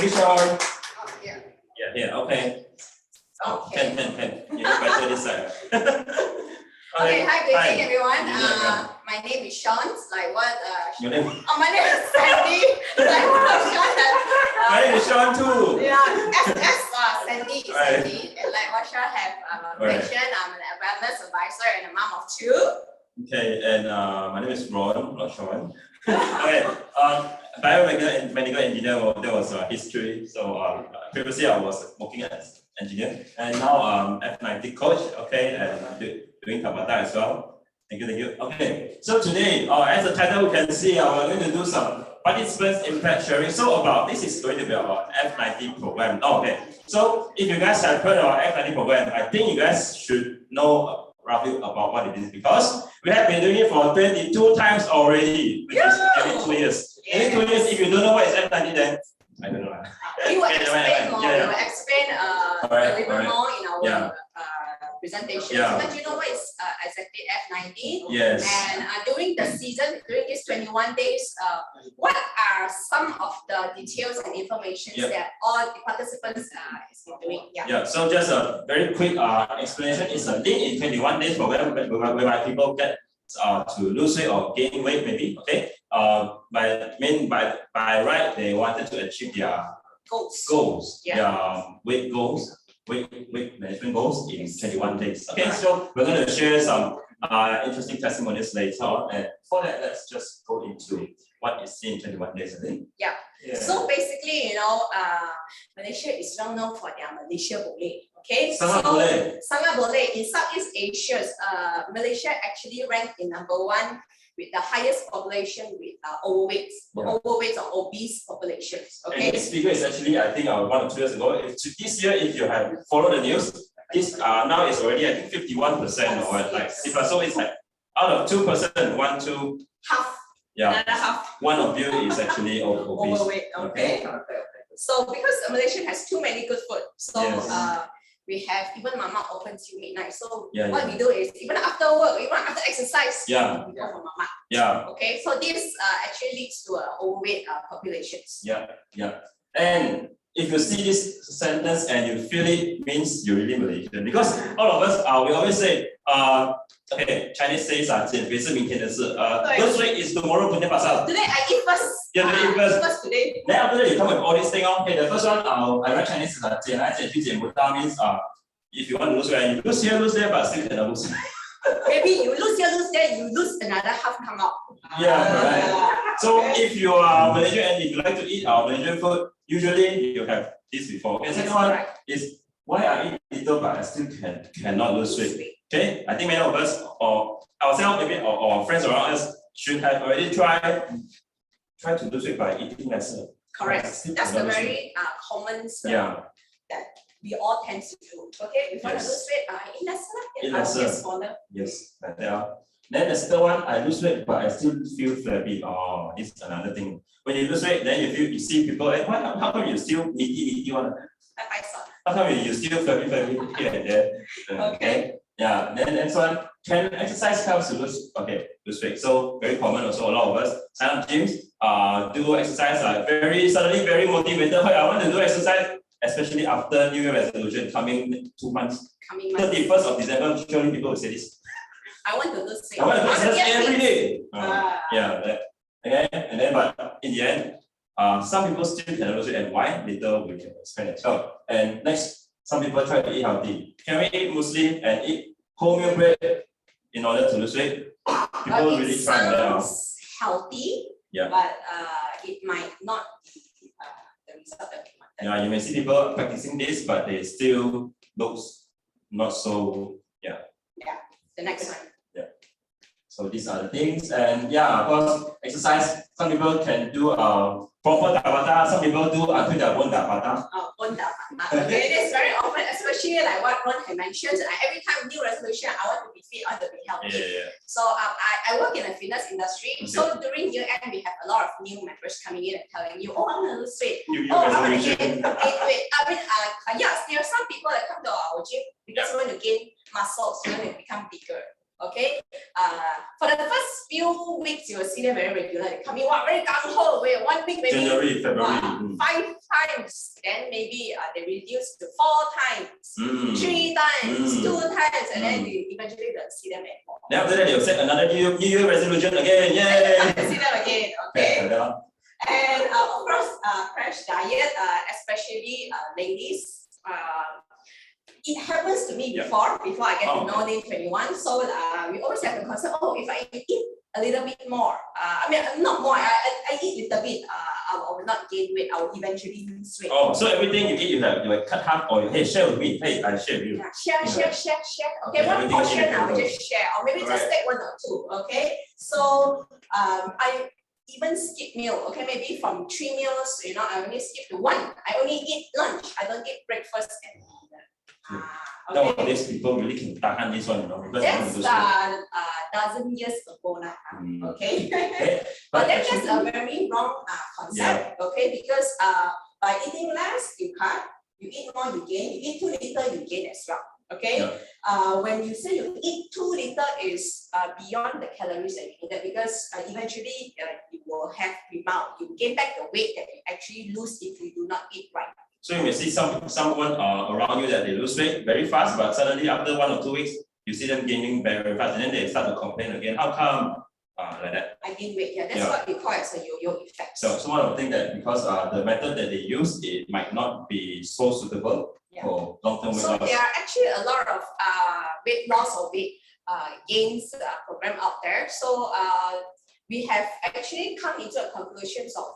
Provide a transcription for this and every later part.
Maybe Sean. Yeah. Yeah, okay. Okay. 10. You look better this side. Okay, hi, good evening, everyone. My name is Sean. Like what? Your name? Oh, my name is Sandy. Like what Sean has. My name is Sean too. Yeah, Sandy. Right. Sandy. And like what Sean have Right. mentioned, I'm an wellness advisor and a mom of 2. Okay, and my name is Ron, not Sean. Okay, biomedical engineer, that was history. So previously I was working as engineer, and now F90 coach. Okay, and doing Tabata as well. Thank you. Okay, so today, as the title we can see, we're going to do some participants impact sharing. So this is going to be about F90 program. Okay, so if you guys have heard about F90 program, I think you guys should know roughly about what it is, because we have been doing it for 22 times already, which is every 2 years. Every 2 years, if you don't know what is F90, then I don't know. We will explain more. We will explain a little bit more in our presentation. But you know what is exactly F90? Yes. And during the season, during these 21 days, what are some of the details and information that all the participants is doing? Yeah. So just a very quick explanation. It's a lean in 21 days program whereby people get to lose weight or gain weight, maybe. Okay. By right, they wanted to achieve their goals. Weight goals. Weight management goals in 21 days. Okay, so we're going to share some interesting testimonies later on, and for that, let's just go into what is in 21 days, I think. Yeah. So basically, Malaysia is well known for their Malaysia Boleh. Okay, Sangat Boleh in Southeast Asia, Malaysia actually ranked in #1 with the highest population with overweight or obese populations. Okay. And this figure is actually, I think, 1 or 2 years ago. This year, if you have followed the news, this now is already, I think, 51% or like. So it's like out of 2%, 1, 2, half. Yeah. Another half. One of you is actually obese. Overweight. Okay. So because Malaysia has too many good food, so we have even mama open till midnight. So what we do is even after work, even after exercise, we go for mama. Yeah. Okay. So this actually leads to overweight populations. Yeah. And if you see this sentence and you feel it, means you're really Malaysian. Because all of us, we always say, okay, Chinese says 减肥是明天的事. Lose weight is tomorrow, punya pasal. Today I eat first. Yeah, eat first today. Then after that you come with all this thing. Okay, the first one, I write Chinese is 减来减去减不到 means if you want to lose weight, you lose here, lose there, but still cannot lose. Maybe you lose here, lose there, you lose another half come out. Yeah, correct. So if you are Malaysian and if you like to eat our Malaysian food, usually you have this before. Okay, second one is why I eat little but I still cannot lose weight. Okay, I think many of us or ourselves maybe or friends around us should have already tried to lose weight by eating lesser. Correct. That's the very common that we all tend to do. Okay, if you want to lose weight, eat lesser. Eat lesser. Get smaller. Yes, like that. Then the second one, I lose weight but I still feel flabby. Oh, this is another thing. When you lose weight, then you see people, how come you still meaty one? How come you still flabby here and there? Okay. Yeah. Then next one, can exercise help to lose weight? So very common also. A lot of us sign up gyms, do exercise suddenly very motivated. Hey, I want to do exercise, especially after New Year resolution coming 2 months. 31st of December, surely people will say this. I want to lose weight. I want to do exercise every day. Okay, and then but in the end, some people still cannot lose weight, and why? Later we can explain as well. And next, some people try to eat healthy. Can we eat Muslim and eat wholemeal bread in order to lose weight? People really try that. Healthy, but it might not be the result that we want. Yeah, you may see people practicing this, but they still looks not so. The next one. So these are the things, and of course, exercise. Some people can do proper Tabata. Some people do until their own Tabata. Own Tabata. Okay, it is very often, especially like what Ron had mentioned. Every time new resolution, I want to be fit, I want to be healthy. So I work in the fitness industry. Okay. So during year end, we have a lot of new members coming in and telling you, oh, I want to lose weight. I want to gain weight. I mean, there are some people that come to our gym because we want to gain muscles, we want to become bigger. Okay, for the first few weeks, you will see them very regular. They come in, very gung-ho, 1 week maybe January, February. 5 times, then maybe they reduce to 4 times, 3 times, 2 times, and then they eventually don't see them anymore. Then after that, they'll set another New Year resolution again. Yay! See them again, okay? And of course, crash diet, especially ladies. It happens to me before I get to know N21. So we always have the concept, if I eat a little bit more, I mean, not more, I eat a little bit, I will not gain weight, I will eventually lose weight. Oh, so everything you eat, you will cut half or hey, share with me. Hey, I share with you. Yeah, share. Okay, one portion I will just share, or maybe just take 1 or 2, okay? So I even skip meal, okay, maybe from 3 meals, I only skip to 1. I only eat lunch, I don't eat breakfast and dinner. Okay. Nowadays, people really can tahan this one, because that's dozen years ago now, okay? But that's just a very wrong concept, okay? Because by eating less, you cut, you eat more, you gain, you eat 2 liters, you gain as well. Okay, when you say you eat 2 liters is beyond the calories that you needed, because eventually you will have rebound. You gain back the weight that you actually lose if you do not eat right. So you may see someone around you that they lose weight very fast, but suddenly after 1 or 2 weeks, you see them gaining very fast, and then they start to complain again. How come? Like that. I gain weight. Yeah, that's what we call as a yo-yo effect. So one of the things that because the method that they use, it might not be so suitable for long-term weight loss. So there are actually a lot of weight loss or weight gains program out there. So we have actually come into a conclusion of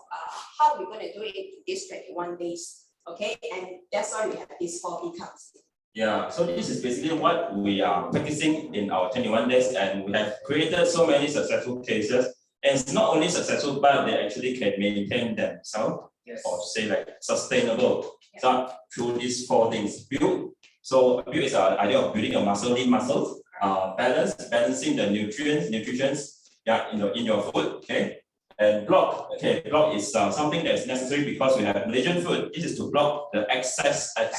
how we're going to do it in these 21 days. Okay, and that's why we have these 4 incomes. Yeah, so this is basically what we are practicing in our 21 days, and we have created so many successful cases. And it's not only successful, but they actually can maintain themselves, or say like sustainable. So through these 4 things: build. So build is the idea of building a muscle, lean muscles. Balancing the nutrition, in your food. Okay. And block, block is something that is necessary because we have Malaysian food. This is to block the excess fat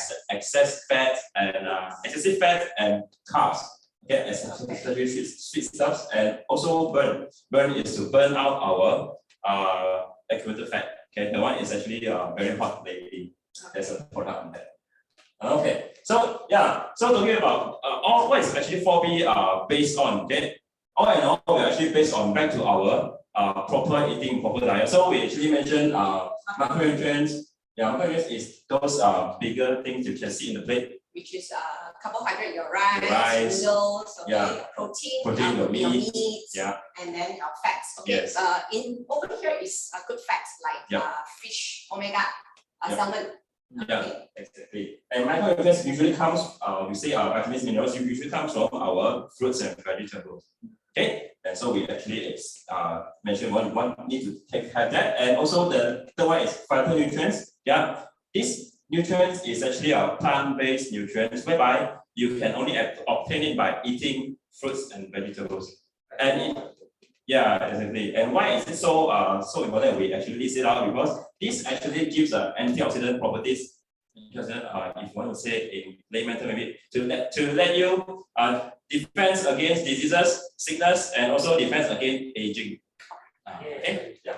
and excessive fat and carbs. Okay, especially sweet stuffs, and also burn. Burn is to burn out our accumulated fat. Okay, the one is actually very hot lately. There's a product on that. Okay, so so talking about what is actually 4B based on. Okay, all in all, we're actually based on back to our proper eating, proper diet. So we actually mentioned macronutrients. Macronutrients is those bigger things you can see in the plate. Which is carbohydrate, your rice, noodles, protein, your meat, and then your fats. Okay, in over here is good fats like fish, omega, salmon. Exactly. And micronutrients usually comes, we say vitamins, minerals, usually comes from our fruits and vegetables. Okay, and so we actually mentioned one need to have that, and also the third one is phytonutrients. Yeah, this nutrients is actually a plant-based nutrients whereby you can only obtain it by eating fruits and vegetables. And exactly. And why is it so important? We actually list it out because this actually gives antioxidant properties. Because if you want to say in layman term, maybe to let you defense against diseases, sickness, and also defense against aging.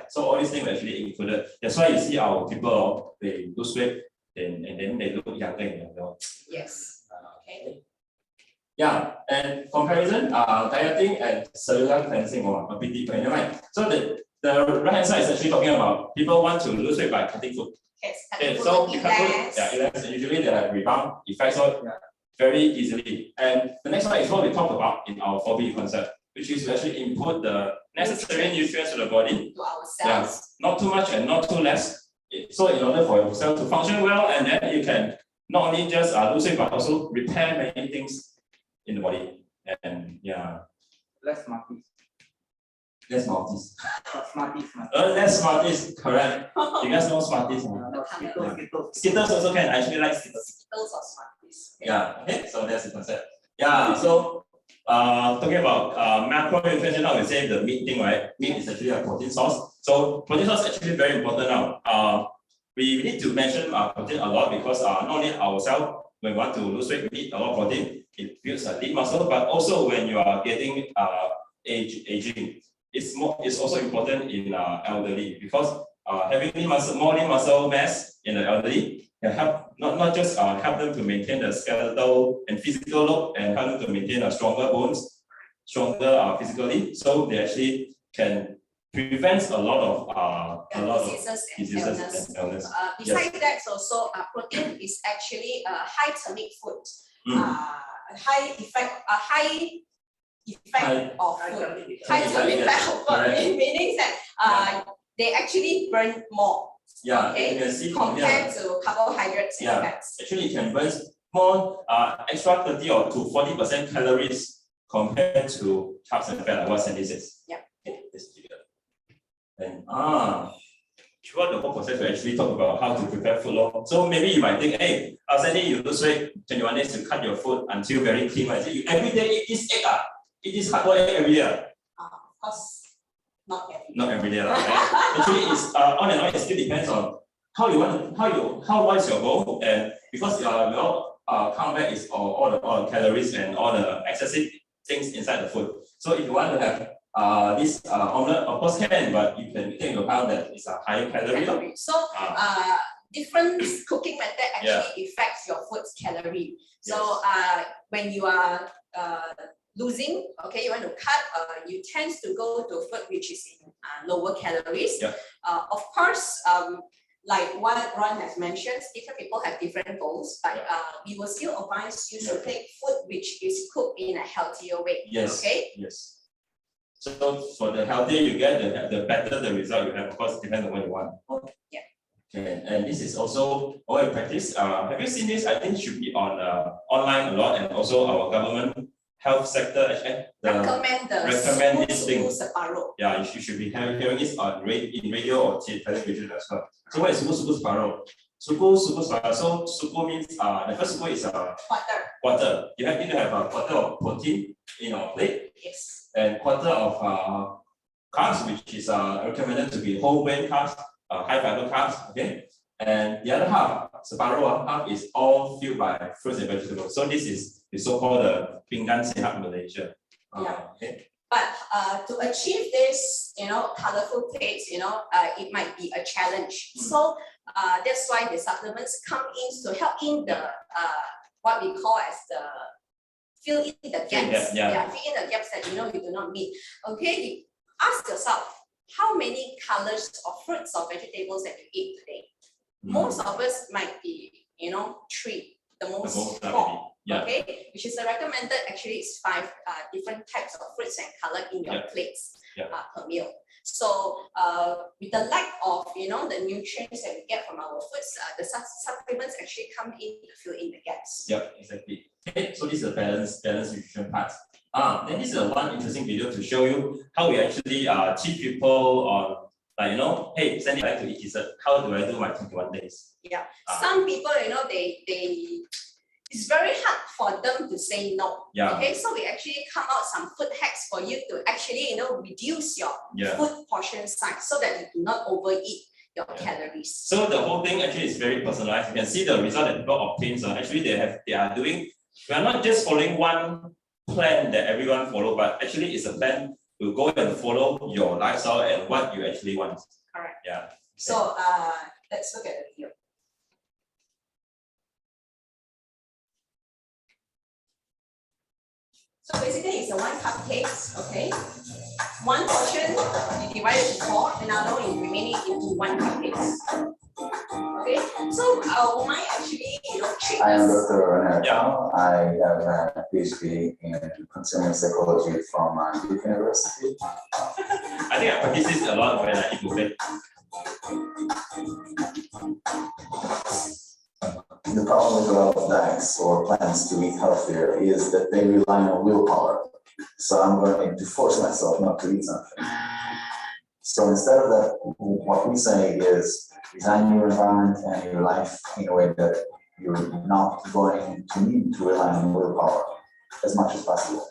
So all these things are actually included. That's why you see our people they lose weight and then they look younger and younger. Yes. Okay. And comparison, dieting and cellular cleansing a bit deeper. Anyway, so the right hand side is actually talking about people want to lose weight by cutting food. So you cut food, usually they have rebound effects very easily. And the next one is what we talked about in our 4B concept, which is to actually input the necessary nutrients to the body. To our cells. Not too much and not too less. So in order for your cell to function well, and then you can not only just lose weight but also repair many things in the body. And less smarties. Less Smarties. Smarties. Less Smarties, correct. You guys know Smarties? Skittles also can. I actually like Skittles. Skittles or Smarties. Okay, so that's the concept. So talking about macronutrients, now we say the meat thing, right? Meat is actually a protein source. So protein source is actually very important now. We need to mention protein a lot because not only our cell when you want to lose weight, we eat a lot of protein. It builds a lean muscle, but also when you are getting aging, it's also important in elderly because having more lean muscle mass in the elderly can help not just help them to maintain the skeletal and physical look and help them to maintain a stronger bones, stronger physically. So they actually can prevent a lot of diseases and illness. Besides that, also protein is actually a high thermic food, high effect of food, high thermic effect of food, meaning that they actually burn more. Yeah, okay, you can see compared to carbohydrates and fats. Actually, you can burn more extra 30 or to 40% calories compared to carbs and fat, like what Sandy says. Yeah. And throughout the whole process, we actually talk about how to prepare food. So maybe you might think, hey, Sandy, you lose weight, 21 days to cut your food until very clean. Right? So you every day eat this egg, eat this hard-boiled egg every day. Of course. Not every day, right? Actually, it's on and on. It still depends on how what is your goal, and because your count back is all the calories and all the excessive things inside the food. So if you want to have this omelette, of course can, but you can take into account that it's a higher calorie. So different cooking method actually affects your food's calorie. So when you are losing, okay, you want to cut, you tend to go to food which is in lower calories. Of course, like what Ron has mentioned, different people have different goals, but we will still advise you to take food which is cooked in a healthier way. Okay? Yes. So for the healthier you get, the better the result you have. Of course, depends on what you want. Yeah. Okay, and this is also all in practice. Have you seen this? I think it should be on online a lot, and also our government health sector recommend this thing. Yeah, you should be hearing this on in radio or television as well. So what is suku separuh? Suku separuh. So suku means the first suku is quarter. You need to have a quarter of protein in your plate. Yes. And quarter of carbs, which is recommended to be whole grain carbs, high fiber carbs. Okay. And the other half is all filled by fruits and vegetables. So this is the so-called pinggan sehat Malaysia. Okay. But to achieve this, colorful plates, it might be a challenge. So that's why the supplements come in to help in the what we call as the fill in the gaps. Fill in the gaps that you do not meet. Okay, you ask yourself, how many colors of fruits or vegetables that you eat today? Most of us might be, 3, the most 4. Okay, which is recommended. Actually, it's 5 different types of fruits and color in your plates per meal. So with the lack of the nutrients that we get from our foods, the supplements actually come in to fill in the gaps. Yep, exactly. Okay, so this is the balanced nutrition part. Then this is one interesting video to show you how we actually teach people on, hey, Sandy, I like to eat dessert. How do I do my 21 days? Yeah, some people, it's very hard for them to say no. Okay, so we actually come out some food hacks for you to actually, reduce your food portion size so that you do not overeat your calories. So the whole thing actually is very personalized. You can see the result that people obtain. So actually we are not just following one plan that everyone follow, but actually it's a plan to go and follow your lifestyle and what you actually want. Correct. Yeah. So let's look at the video. So basically it's a 1 cup cake, okay? 1 portion you divide it into 4, another one remaining into 1 cup cake. Okay, so why actually treat I am Dr. René. I have a PhD in consumer psychology from Duke University. I think I practice this a lot when I eat buffet. The problem with a lot of diets or plans to eat healthier is that they rely on willpower. So I'm going to force myself not to eat something. So instead of that, what we say is design your environment and your life in a way that you're not going to need to rely on willpower as much as possible.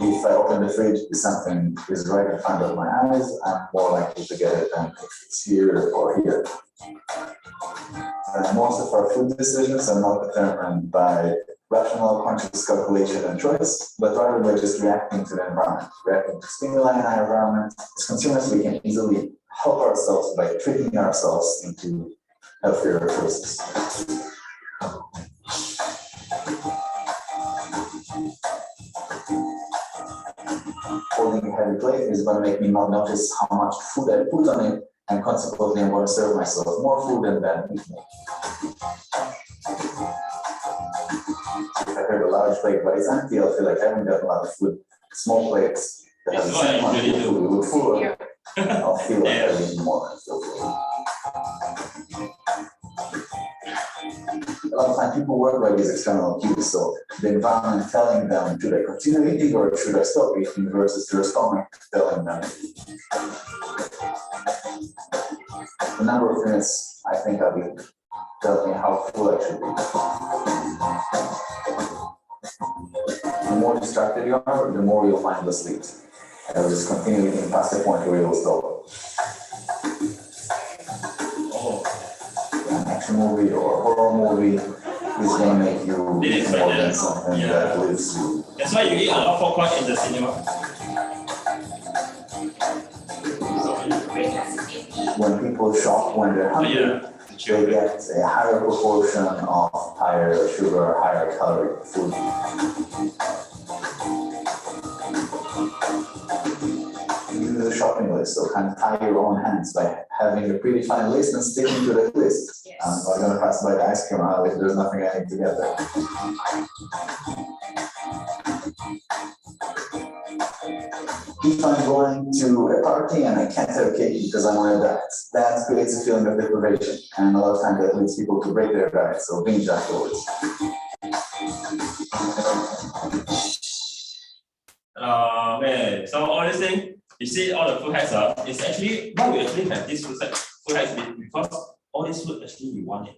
if I open the fridge, something is right in front of my eyes, I'm more likely to get it than if it's here or here. Most of our food decisions are not determined by rational, conscious calculation and choice, but rather by just reacting to the environment, reacting to stimuli in our environment. As consumers, we can easily help ourselves by tricking ourselves into healthier choices. Holding a heavy plate is going to make me not notice how much food I put on it, and consequently I'm going to serve myself more food and then eat more. If I have a large plate but it's empty, I'll feel like I haven't got a lot of food. Small plates that have the same amount of food will look fuller. I'll feel like I need more and feel full. A lot of times people work by these external cues, so the environment telling them, should I continue eating or should I stop eating, versus their stomach telling them. The number of minutes I think I've eaten tells me how full I should be. The more distracted you are, the more you'll mindlessly eat. And you'll just continue eating past the point where you'll stop. An action movie or a horror movie is going to make you eat more than something that lives you. That's why you eat a lot of popcorn in the cinema. When people shop when they're hungry, they get a higher proportion of higher sugar, higher calorie food. Use a shopping list, so kind of tie your own hands by having a predefined list and sticking to that list. Yes. I'm not going to pass by the ice cream aisle if there's nothing I need to get there. If I'm going to a party and I can't have cake because I'm on a diet, that creates a feeling of deprivation, and a lot of times that leads people to break their diet, so binge afterwards. Man, so all these things, you see all the food hacks it's actually why we actually have this food hacks because all this food actually we want it.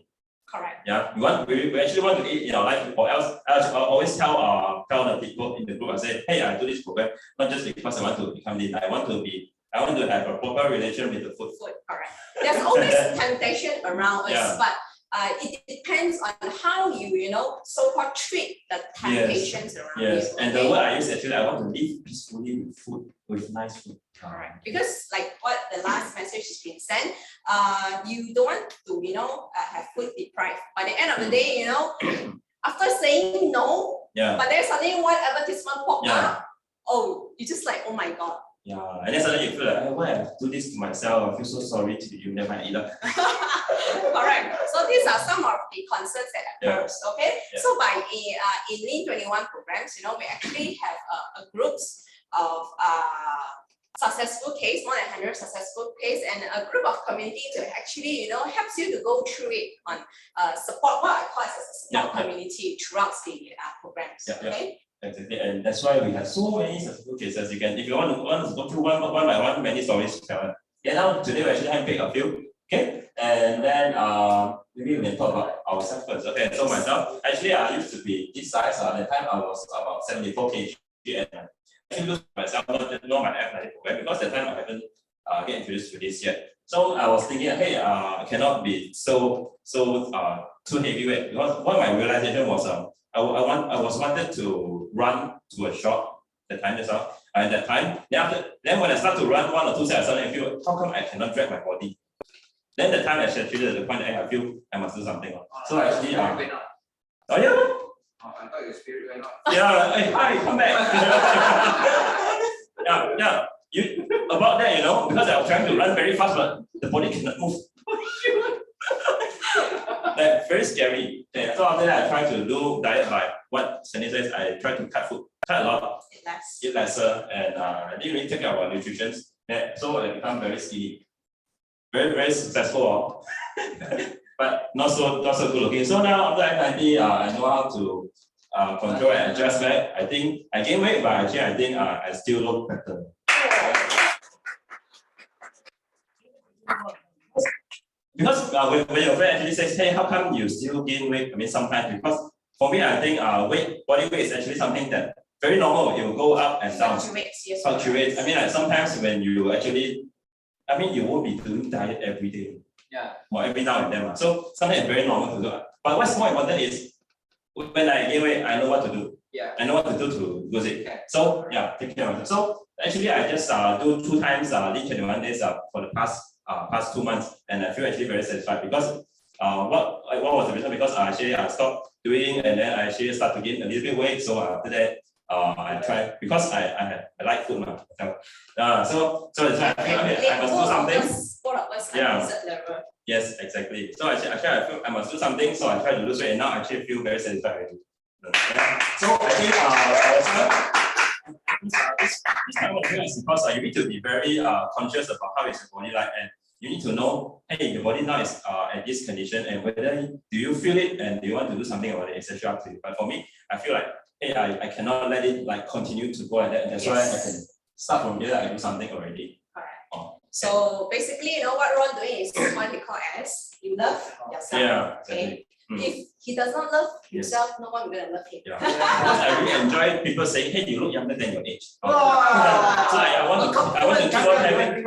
Correct. Yeah, we actually want to eat in our life, or else I always tell the people in the group, I say, hey, I do this program not just because I want to become lean. I want to have a proper relation with the food. Correct. There's always temptation around us, but it depends on how you so-called treat the temptations around you. Yes, and the word I use actually, I want to live peacefully with food, with nice food. Correct. Because like what the last message has been sent, you don't want to have food deprived. By the end of the day, after saying no, but there's suddenly one advertisement pop up. Oh, you just like, oh my God. Yeah, and then suddenly you feel like, why I do this to myself? I feel so sorry to you, never mind either. Correct. So these are some of the concerns that occurs. Okay. Yeah. So by in Lean 21 programs, we actually have a groups of successful case, more than 100 successful case, and a group of community to actually helps you to go through it on support what I call as a support community throughout the programs. Okay. Exactly, and that's why we have so many successful cases. If you want to go through one by one, many stories to tell. Okay, now today we actually handpick a few. Okay, and then maybe we can talk about ourselves first. Okay, so myself, actually I used to be this size. At the time I was about 74 kg, and I actually looked at myself, not my F90 program, because at the time I haven't get introduced to this yet. So I was thinking, hey, I cannot be so too heavyweight, because what my realization was I was wanted to run to a shop at that time. Then when I start to run 1 or 2 sets, I feel, how come I cannot drag my body? Then the time I should treated at the point that I feel I must do something. So I actually Oh yeah. I thought your spirit went up. Yeah, hey, hi, come back. yeah. About that, because I was trying to run very fast, but the body cannot move. Like very scary. Yeah, so after that, I tried to do diet by what Sandy says. I tried to cut a lot, eat lesser, and I didn't really take care of our nutrition. Yeah, so I become very skinny, very very successful, but not so good looking. So now after F90, I know how to control and adjust back. I think I gain weight, but actually I think I still look better. Because when your friend actually says, hey, how come you still gain weight? I mean, sometimes, because for me, I think body weight is actually something that very normal. It will go up and down. Fluctuates, yes. Fluctuates. I mean, like sometimes when you actually, I mean, you won't be doing diet every day. Yeah. Or every now and then. So sometimes it's very normal to do. But what's more important is when I gain weight, I know what to do. Yeah. I know what to do to lose it. So yeah, take care of it. So actually, I just do 2 times lean 21 days for the past 2 months, and I feel actually very satisfied because what was the reason? Because actually I stopped doing, and then I actually start to gain a little bit weight. So after that, I try because I like food now. So that's why I feel okay, I must do something. Both of us Yeah. at that level. Yes, exactly. So actually I feel I must do something. So I try to lose weight, and now I actually feel very satisfied already. Yeah. So I think this type of thing is because you need to be very conscious about how is your body like, and you need to know, hey, your body now is at this condition, and whether do you feel it and do you want to do something about it, etc. up to you. But for me, I feel like, hey, I cannot let it like continue to go like that, and that's why I can start from here. I do something already. Correct. So basically, you know what Ron doing is what we call as you love yourself. Yeah, Okay. exactly. If he does not love himself, no one will love him. Yeah. Because I really enjoy people saying, hey, you look younger than your age. So Wow. I want to keep on having,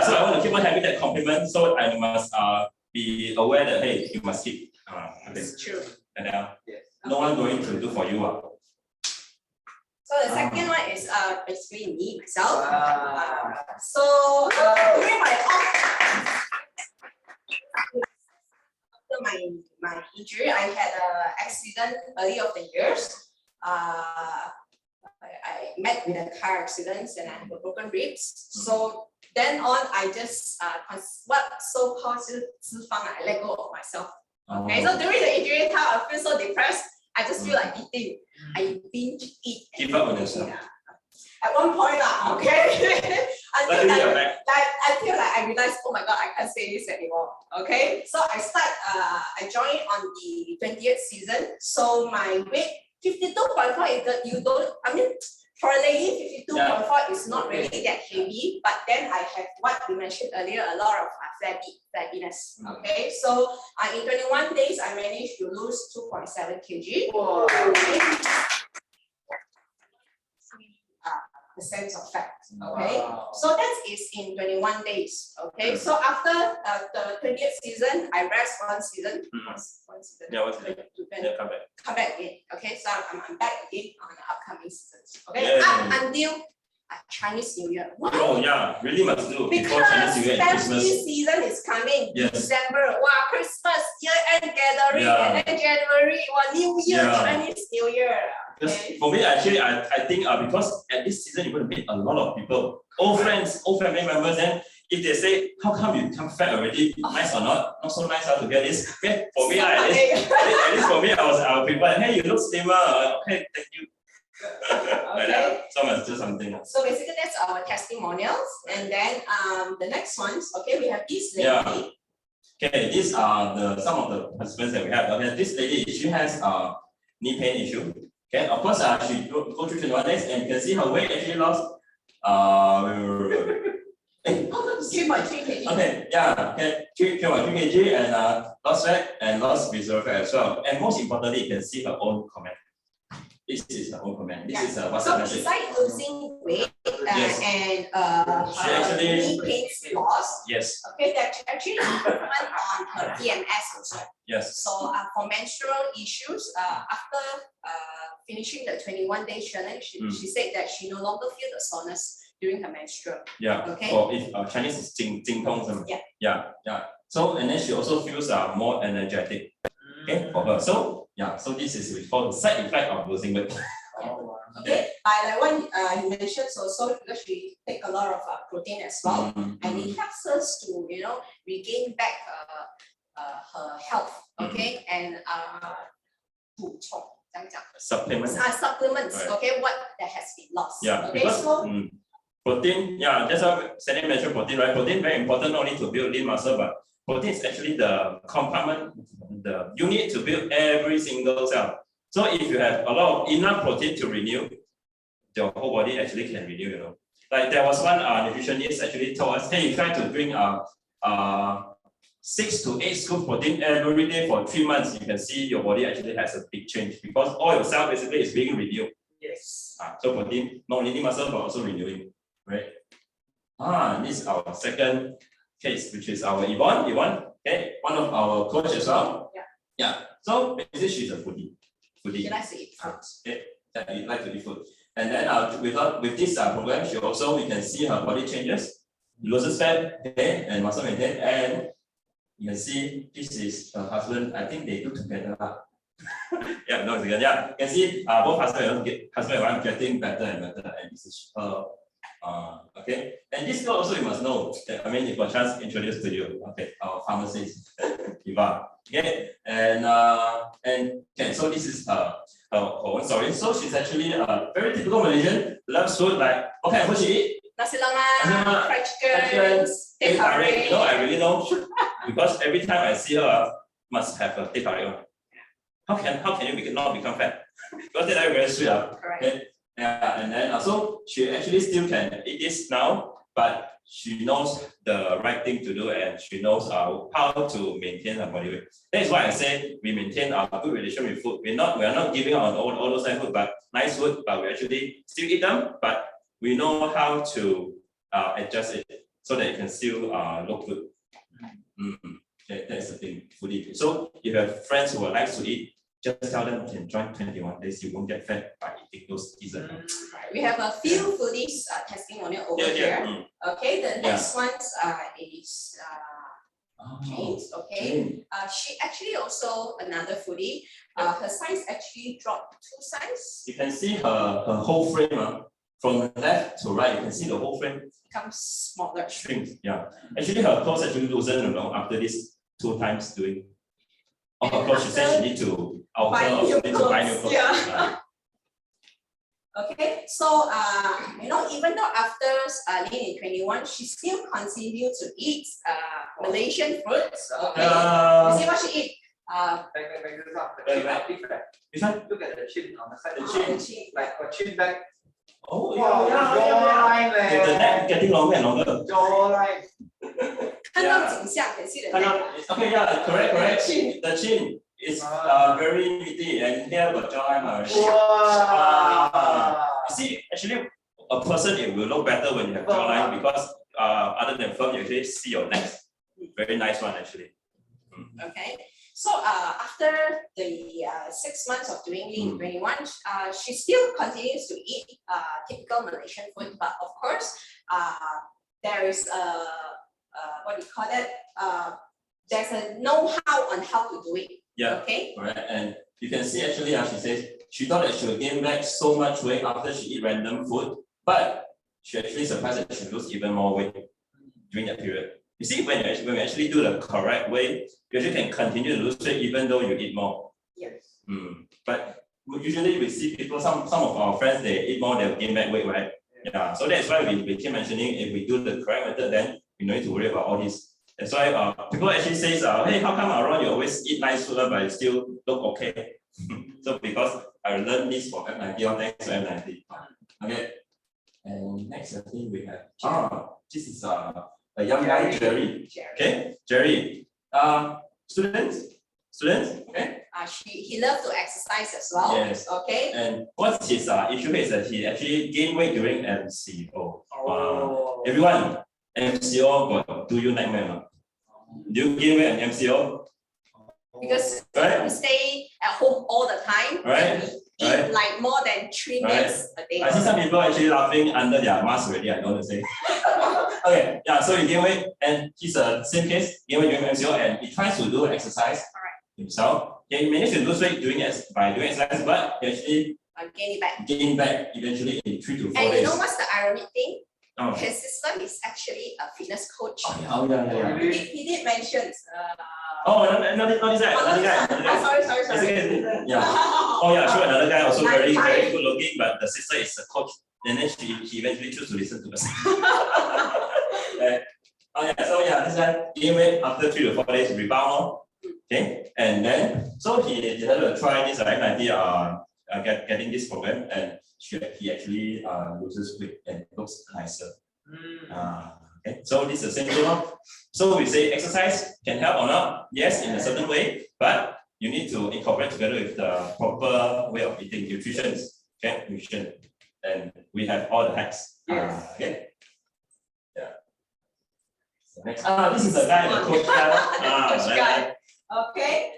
so I want to keep on having that compliment. So I must be aware that, hey, you must keep. Okay. It's true. And no one going to do for you. So the second one is basically me myself. So during my off, after my injury, I had an accident early of the years. I met with a car accident and I have broken ribs. So then on, I just what so-called 脂肪, I let go of myself. Okay, so during the injury time, I feel so depressed. I just feel like eating. I binge eat. Keep up with yourself. Yeah. At one point, okay. until I realized, oh my God, I can't say this anymore. Okay, so I joined on the 20th season. So my weight 52.4 you don't. I mean, for a lady, 52.4 is not really that heavy. But then I have what we mentioned earlier, a lot of fattiness. Okay, so in 21 days, I managed to lose 2.7 kg. Wow. Percent of fat. Okay, so that is in 21 days. Okay, so after the 20th season, I rest one season. One season. Yeah, what's it? Come back again. Okay, so I'm back again on the upcoming seasons. Okay, up until Chinese New Year. Why? Oh yeah, really must do before Chinese New Year and Because Christmas. festive season is coming. Yes. December, wow, Christmas, year-end gathering, and then January, wow, New Year, Chinese New Year. Because for me, actually, I think because at this season you're going to meet a lot of people, old friends, old family members, and if they say, how come you become fat already? Nice or not? Not so nice how to get this. Okay, for me, at least for me, I will prepare, hey, you look slimmer. Okay, thank you. Okay. So I must do something. So basically that's our testimonials. And then the next ones, okay, we have this lady. Yeah. Okay, these are some of the participants that we have. Okay, this lady, she has knee pain issue. Okay, of course, she go through 21 days, and you can see her weight actually lost. 3.3 kg. Okay, yeah, okay, 3.3 kg, and lost fat and lost visceral fat as well. And most importantly, you can see her own comment. This is her own comment. This is what's so the message. besides losing weight Yes. and She actually knee pains lost, yes, okay, that's actually improvement on her PMS also. yes. So for menstrual issues, after finishing the 21-day challenge, she said that she no longer feel the soreness during her menstrual. Yeah. Okay. Or if Chinese is 经痛 Yeah. Yeah. So and then she also feels more energetic. Okay, for her. So yeah, so this is called the side effect of losing weight. Okay, like what you mentioned also, because she take a lot of protein as well, and it helps us to regain back her health. Okay, and 补充 Supplements. Supplements. Right. Okay, what that has been lost. Yeah, okay, because so protein, yeah, that's why Sandy mentioned protein, right? Protein very important not only to build lean muscle, but protein is actually the compartment, the unit to build every single cell. So if you have a lot of enough protein to renew, your whole body actually can renew, Like there was one nutritionist actually told us, hey, you try to drink 6 to 8 scoops protein every day for 3 months, you can see your body actually has a big change because all your cells basically is being renewed. Yes. So protein, not only muscle, but also renewing, right? This is our second case, which is our Yvonne, okay, one of our coach as well. Yeah. So basically she's a foodie. She likes to eat food. Okay, that you like to eat food. And then with this program, she also, we can see her body changes, loses fat, okay, and muscle maintain. And you can see this is her husband. I think they do together. Yeah, no, again, yeah. You can see both husband and wife getting better and better. And this is her. Okay, and this girl also you must know. I mean, if a chance to introduce to you. Okay, our pharmacist, Eva. Okay, and okay, so this is her own story. So she's actually a very typical Malaysian. Loves food like what kind of food she eat? Nasi lemak, fried chicken, teh tarik. You know, I really know because every time I see her, must have a teh tarik. How can you not become fat? Because teh tarik very sweet. Correct. Okay? Yeah, and then also she actually still can eat this now, but she knows the right thing to do and she knows how to maintain her body weight. That is why I say we maintain our good relation with food. We are not giving out all those nice food, but nice food, but we actually still eat them, but we know how to adjust it so that it can still look good. Okay, that's the thing, foodie. So if you have friends who like to eat, just tell them you can join 21 days, you won't get fat by eating those desserts. We have a few foodies testimonial over here. Okay, the next one is James. Okay, she actually also another foodie. Her size actually dropped 2 sizes. You can see her whole frame from left to right. You can see the whole frame becomes smaller. Shrinks. Yeah. Actually, her clothes actually loosened after this 2 times doing. Of course, she said she need to alter or she need to buy new clothes. Yeah. Okay, so even though after Lynn in 21, she still continued to eat Malaysian fruits. Okay, you see what she eat? This one? Look at the chin on the side. The chin. Like a chin back. Oh, Jawline, yeah. The neck getting longer and longer. Jawline. 看到景象 can see the neck. Okay, yeah, correct. The chin is very meaty and here got jawline. Wow. You see, actually, a person it will look better when you have jawline because other than firm, you actually see your neck. Very nice one actually. Okay, so after the 6 months of doing Lean 21, she still continues to eat typical Malaysian food, but of course, there is what do you call it? There's a know-how on how to do it. Yeah. Okay. Correct. And you can see actually, she says she thought that she would gain back so much weight after she eat random food, but she actually surprised that she lose even more weight during that period. You see, when we actually do the correct way, you actually can continue to lose weight even though you eat more. Yes. But usually we see people, some of our friends, they eat more, they'll gain back weight, right? Yeah. So that's why we keep mentioning if we do the correct method, then we don't need to worry about all this. That's why people actually say, hey, how come Aaron, you always eat nice food but you still look okay? So because I learned this from F90 thanks to F90. Okay. And next I think we have this is a young guy, Jerry. Okay, Jerry. Students, okay. He loves to exercise as well. Yes. Okay. And what's his issue is that he actually gained weight during MCO. Everyone, MCO do you nightmare? Do you gain weight in MCO? Because right? we stay at home all the time. Right. We eat like more than 3 meals a day. I see some people actually laughing under their mask already. I don't want to say. Okay, yeah. So he gain weight, and he's the same case. Gain weight during MCO, and he tries to do exercise himself. He managed to lose weight by doing exercise, but he actually gain back eventually in 3 to 4 days. And you know what's the ironic thing? Oh. His sister is actually a fitness coach. Yeah. He did mention. Not this guy. Sorry. Yeah. Oh yeah, sure. Another guy also very good looking, but the sister is a coach. And then he eventually chose to listen to us. This guy gain weight after 3 to 4 days, rebound. Okay, and then so he decided to try this F90 getting this program, and he actually loses weight and looks nicer. Okay, so this is the same thing. So we say exercise can help or not? Yes, in a certain way, but you need to incorporate together with the proper way of eating, nutrition. okay, nutrition, and we have all the hacks. Yes. Okay. Yeah. So next, this is the guy, the coach guy. Coach Like guy. that. Okay,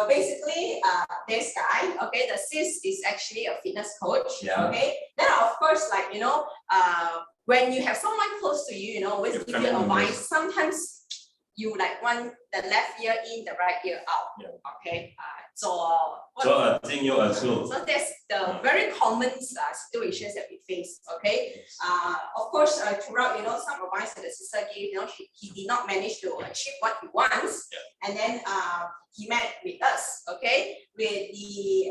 basically, this guy, okay, the sis is actually a fitness coach. Yeah. Okay, then of course, like, you know, when you have someone close to you, you know, always Your give you family members. advice. Sometimes you like want the left ear in, the right ear out. Yeah. Okay, so So you a tool. so that's the very common situations that we face. Okay, of course, throughout, you know, some advice that the sister gave, you know, he did not manage to achieve what he wants, and then he met with us. Okay, with the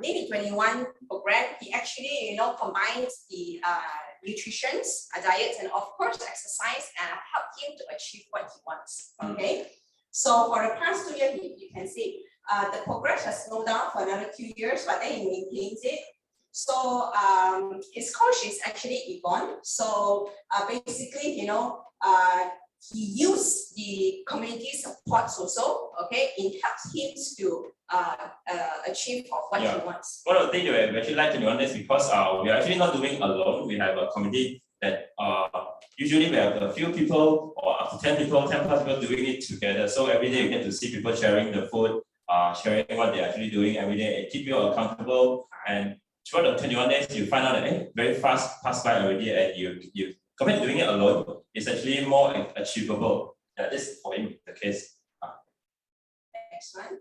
maybe 21 program, he actually, you know, combines the nutrition, diet, and of course exercise, and help him to achieve what he wants. Okay, so for the past 2 years, you can see the progress has slowed down for another 2 years, but then he maintains it. So his coach is actually Yvonne. So basically, you know, he used the community supports also, okay, it helps him to achieve of what he wants. One of the things that we actually like to do on this because we are actually not doing alone. We have a committee that usually we have a few people or up to 10 people, 10 plus people doing it together. So every day you get to see people sharing the food, sharing what they're actually doing every day and keep you accountable. And throughout the 21 days, you find out that very fast passed by already, and you compared to doing it alone, it's actually more achievable. Yeah, this is for him the case. Next one.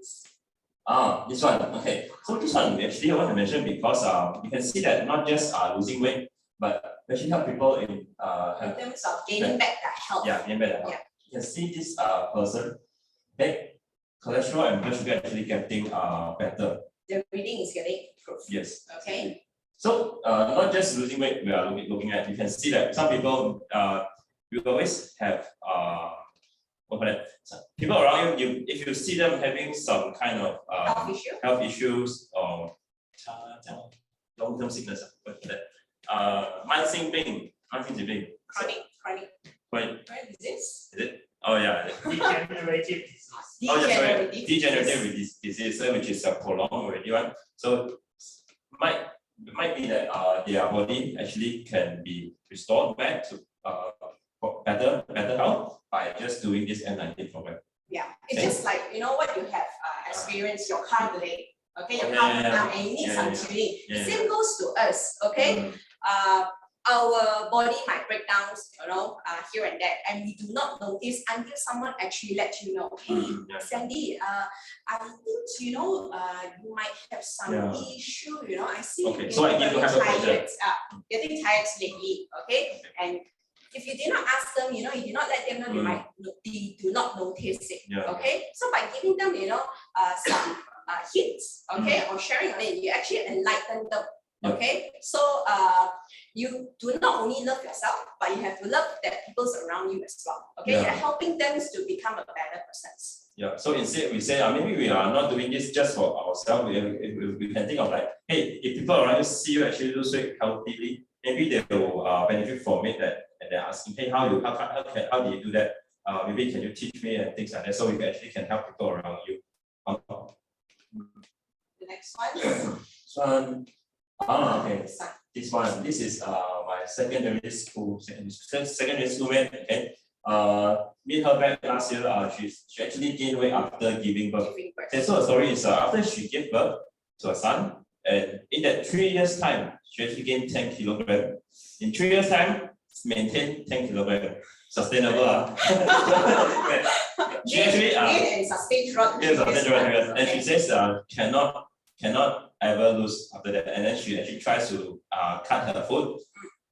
This one, okay. So this one we actually want to mention because you can see that not just losing weight, but actually help people in In terms of gaining back their health. yeah, gain back their health. You can see this person, okay, cholesterol and blood sugar actually getting better. The reading is getting improved. Yes. Okay. So not just losing weight, we are looking at. You can see that some people you always have people around you. If you see them having some kind of health issues or long-term sickness, what's that? 慢性病, Chronic disease. Is it? Oh yeah. Degenerative disease. Oh yeah, sorry. Degenerative Degenerative disease, which is a prolonged already one. So it might be that their body actually can be restored back to better health by just doing this F90 program. Yeah, it's just like, you know, what you have experienced, your car delay. Okay, your car broke down and you need some tuning. Same goes to us. Okay, our body might break down, you know, here and there, and we do not notice until someone actually let you know. Hey, Sandy, I think, you know, you might have some issue. You know, I see Okay, you so I need to have a tired, getting tired lately. Okay, and if you did not ask them, you know, you did not let them know, they do not notice it. Okay, so by giving them, you know, some hints, okay, or sharing on it, you actually enlighten them. Okay, so you do not only love yourself, but you have to love that people's around you as well. Okay, you're helping them to become a better person. Yeah, so instead we say maybe we are not doing this just for ourselves. We can think of like, hey, if people around you see you actually lose weight healthily, maybe they will benefit from it. That and they're asking, hey, how do you do that? Maybe can you teach me and things like that, so we actually can help people around you. The next one. This one, okay. This is my secondary school mate. Okay. Meet her back last year. She actually gained weight after giving birth. Okay, so the story is after she gave birth to a son, and in that 3 years time, she actually gained 10 kilograms. In 3 years time, maintained 10 kilograms. Sustainable. She actually and sustain throughout. and she says cannot ever lose after that. And then she actually tries to cut her food,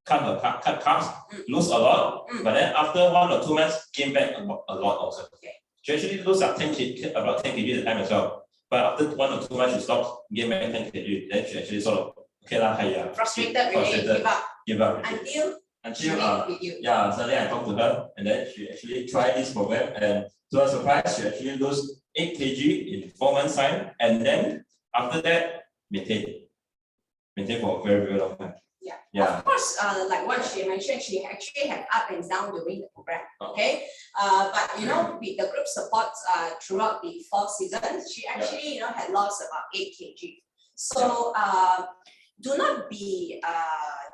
cut carbs, lose a lot. But then after 1 or 2 months, gain back a lot also. She actually lose about 10 kg at the time as well. But after 1 or 2 months, she stops, gain back 10 kg. Then she actually sort of frustrated, really, give up. Until suddenly I talked to her, and then she actually tried this program, and to her surprise, she actually lose 8 kg in 4 months time, and then after that, maintain for a very, very long time. Of course, like what she mentioned, she actually had up and down during the program. Okay, but you know, with the group support throughout the 4 seasons, she actually had lost about 8 kg. So do not be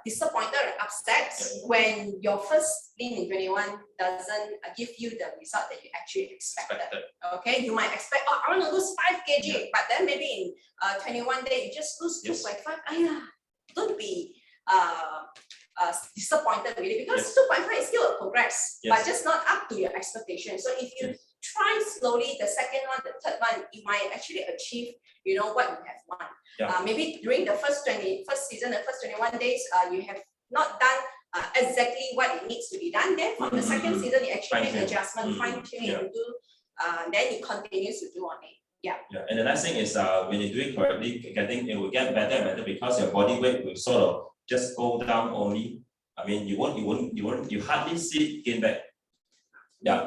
disappointed or upset when your first lean in 21 doesn't give you the result that you actually expected. Okay, you might expect, oh, I want to lose 5 kg, but then maybe in 21 days you just lose 2.5. Don't be disappointed really, because 2.5 is still a progress, but just not up to your expectation. So if you try slowly, the second one, the third one, you might actually achieve, you know, what you have won. Maybe during the first season, the first 21 days, you have not done exactly what it needs to be done. Then from the second season, you actually make adjustment, fine tune it, then you continue to do on it. Yeah. And the next thing is when you do it correctly, I think it will get better and better because your body weight will sort of just go down only. I mean, you hardly see it gain back.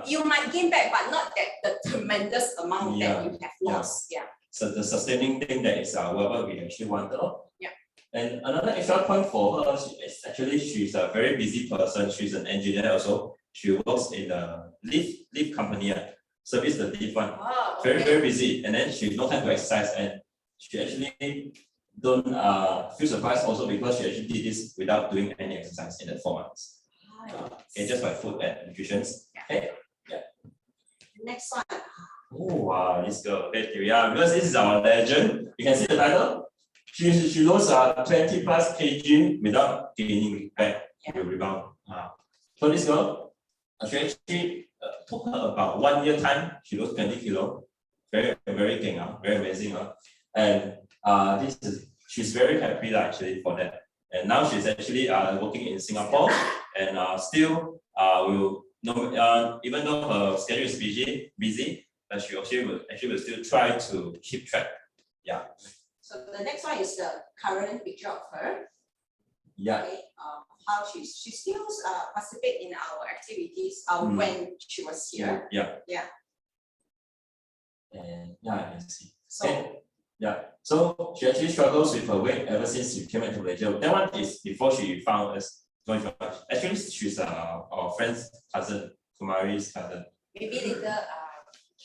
You might gain back, but not that the tremendous amount that you have lost. So the sustaining thing that is whatever we actually wanted. And another extra point for her is actually she's a very busy person. She's an engineer also. She works in a lift company, service the lift one. Very busy, and then she no time to exercise, and she actually don't feel surprised also because she actually did this without doing any exercise in the 4 months. Okay, just by food and nutrition. Okay. Next one. Oh wow, this girl. Okay, here we are. Because this is our legend. You can see the title. She lost 20+ kg without gaining back. Will rebound. So this girl, she actually took her about 1 year time. She lost 20 kilo. Very very amazing. And she's very happy actually for that. And now she's actually working in Singapore, and still will even though her schedule is busy, but she actually will still try to keep track. So the next one is the current picture of her. Okay, how she still participate in our activities when she was here. And I can see. So she actually struggles with her weight ever since she came into Malaysia. That one is before she found us. Actually, she's our friend's cousin, Kumari's cousin. Maybe later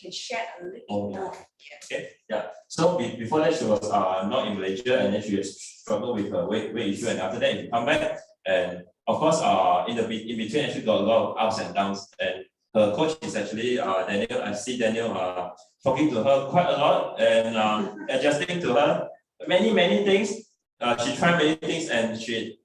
can share a little more. So before that, she was not in Malaysia, and then she struggled with her weight issue, and after that, she come back, and of course, in between, actually got a lot of ups and downs. And her coach is actually Daniel. I see Daniel talking to her quite a lot and adjusting to her many things. She tried many things, and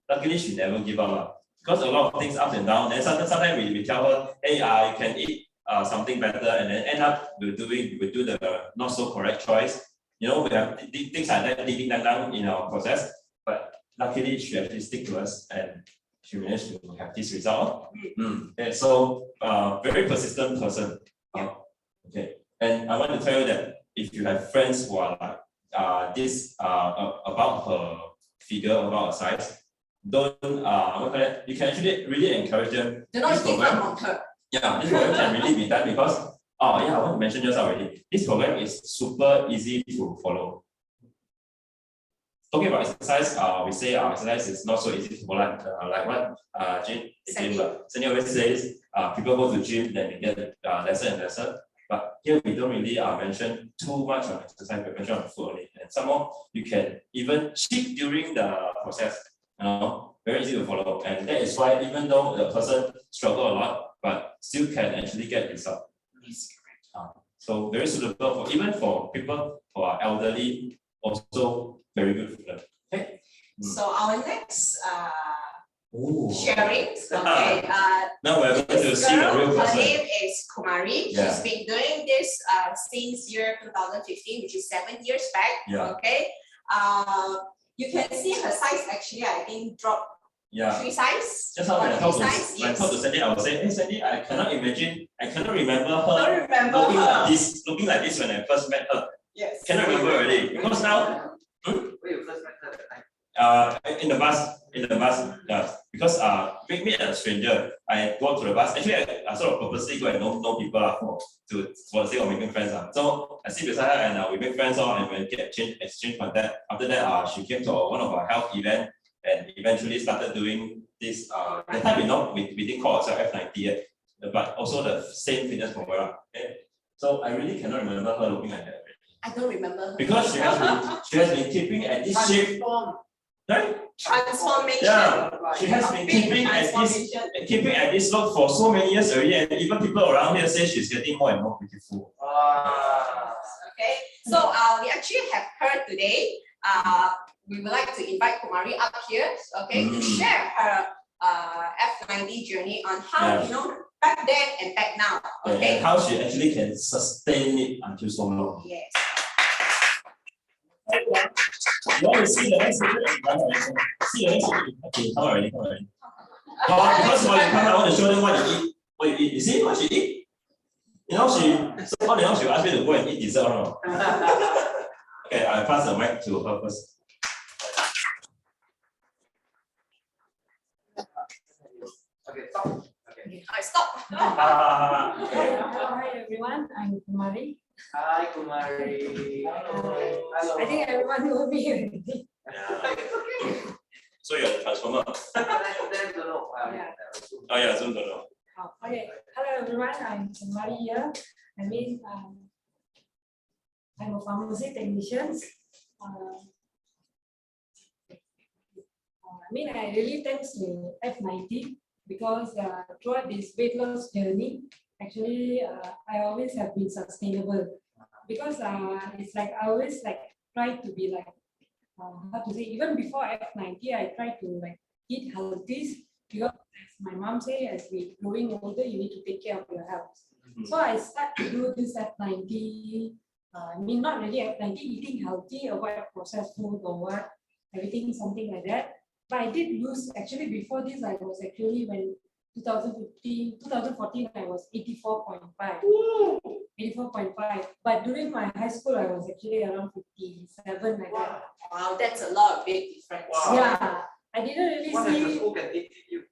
luckily she never give up because a lot of things up and down. Then sometimes we tell her, hey, you can eat something better, and then end up we do the not so correct choice. You know, we have things like that digging down in our process. But luckily she actually stick to us, and she managed to have this result. And so very persistent person. Okay, and I want to tell you that if you have friends who are like about her figure, about her size, don't you can actually really encourage them. Do not give up on her. This program can really be done because I want to mention just already. This program is super easy to follow. Talking about exercise, we say our exercise is not so easy to follow. Like what Sandy always says, people go to gym, then they get lesser and lesser. But here we don't really mention too much on exercise, we mention on food only. And some more, you can even cheat during the process. Very easy to follow. And that is why even though the person struggle a lot, but still can actually get result. So very suitable for even for people who are elderly, also very good for them. Okay. So our next sharing. Okay. Now we're going to see the real person. Her name is Kumari. She's been doing this since year 2015, which is 7 years back. Okay. You can see her size actually, I think, dropped 3 size. Just how when I talk to Sandy, I would say, hey Sandy, I cannot remember her looking like this when I first met her. Yes. Cannot remember already. Because now Where you first met her that time? in the bus, because me and a stranger, I go to the bus. Actually, I sort of purposely go and know people for the sake of making friends. So I sit beside her and we make friends and we get exchange contact. After that, she came to one of our health event and eventually started doing this. The time we didn't call ourselves F90 yet, but also the same fitness program. Okay? So I really cannot remember her looking like that. I don't remember her. Because she has been keeping at this shape. Right? Transformation. Yeah, she has been Big keeping at this look for so many years already, and even people around here say she's getting more and more beautiful. Okay, so we actually have her today. We would like to invite Kumari up here, okay, to share her F90 journey on how back then and back now. Okay, and how she actually can sustain it until so long. Yes. You want to see the next picture? See the next picture. Okay, come already. Because when you come, I want to show them what you eat. What you eat. You see what she eat? So on and on she asked me to go and eat dessert. Okay, I'll pass the mic to her first. Okay, stop. Okay. I stop. Hi everyone, I'm Kumari. Hi, Kumari. Hello. I think everyone knows me already. So you're a transformer. Then don't know. Yeah. Oh yeah, Zoom don't know. Okay, hello everyone, I'm Kumari here. I'm a pharmacy technician. I really thanks to F90 because throughout this weight loss journey, actually, I always have been sustainable because it's like I always try to be how to say, even before F90, I try to eat healthy because as my mom say, as we growing older, you need to take care of your health. So I start to do this F90. Not really F90, eating healthy, avoid processed food or what, everything, something like that. But I did lose, actually before this, I was actually when 2014, I was 84.5. 84.5. But during my high school, I was actually around 57 like that. Wow, that's a lot of big difference. Wow. Yeah, I didn't really see. Who can eat you?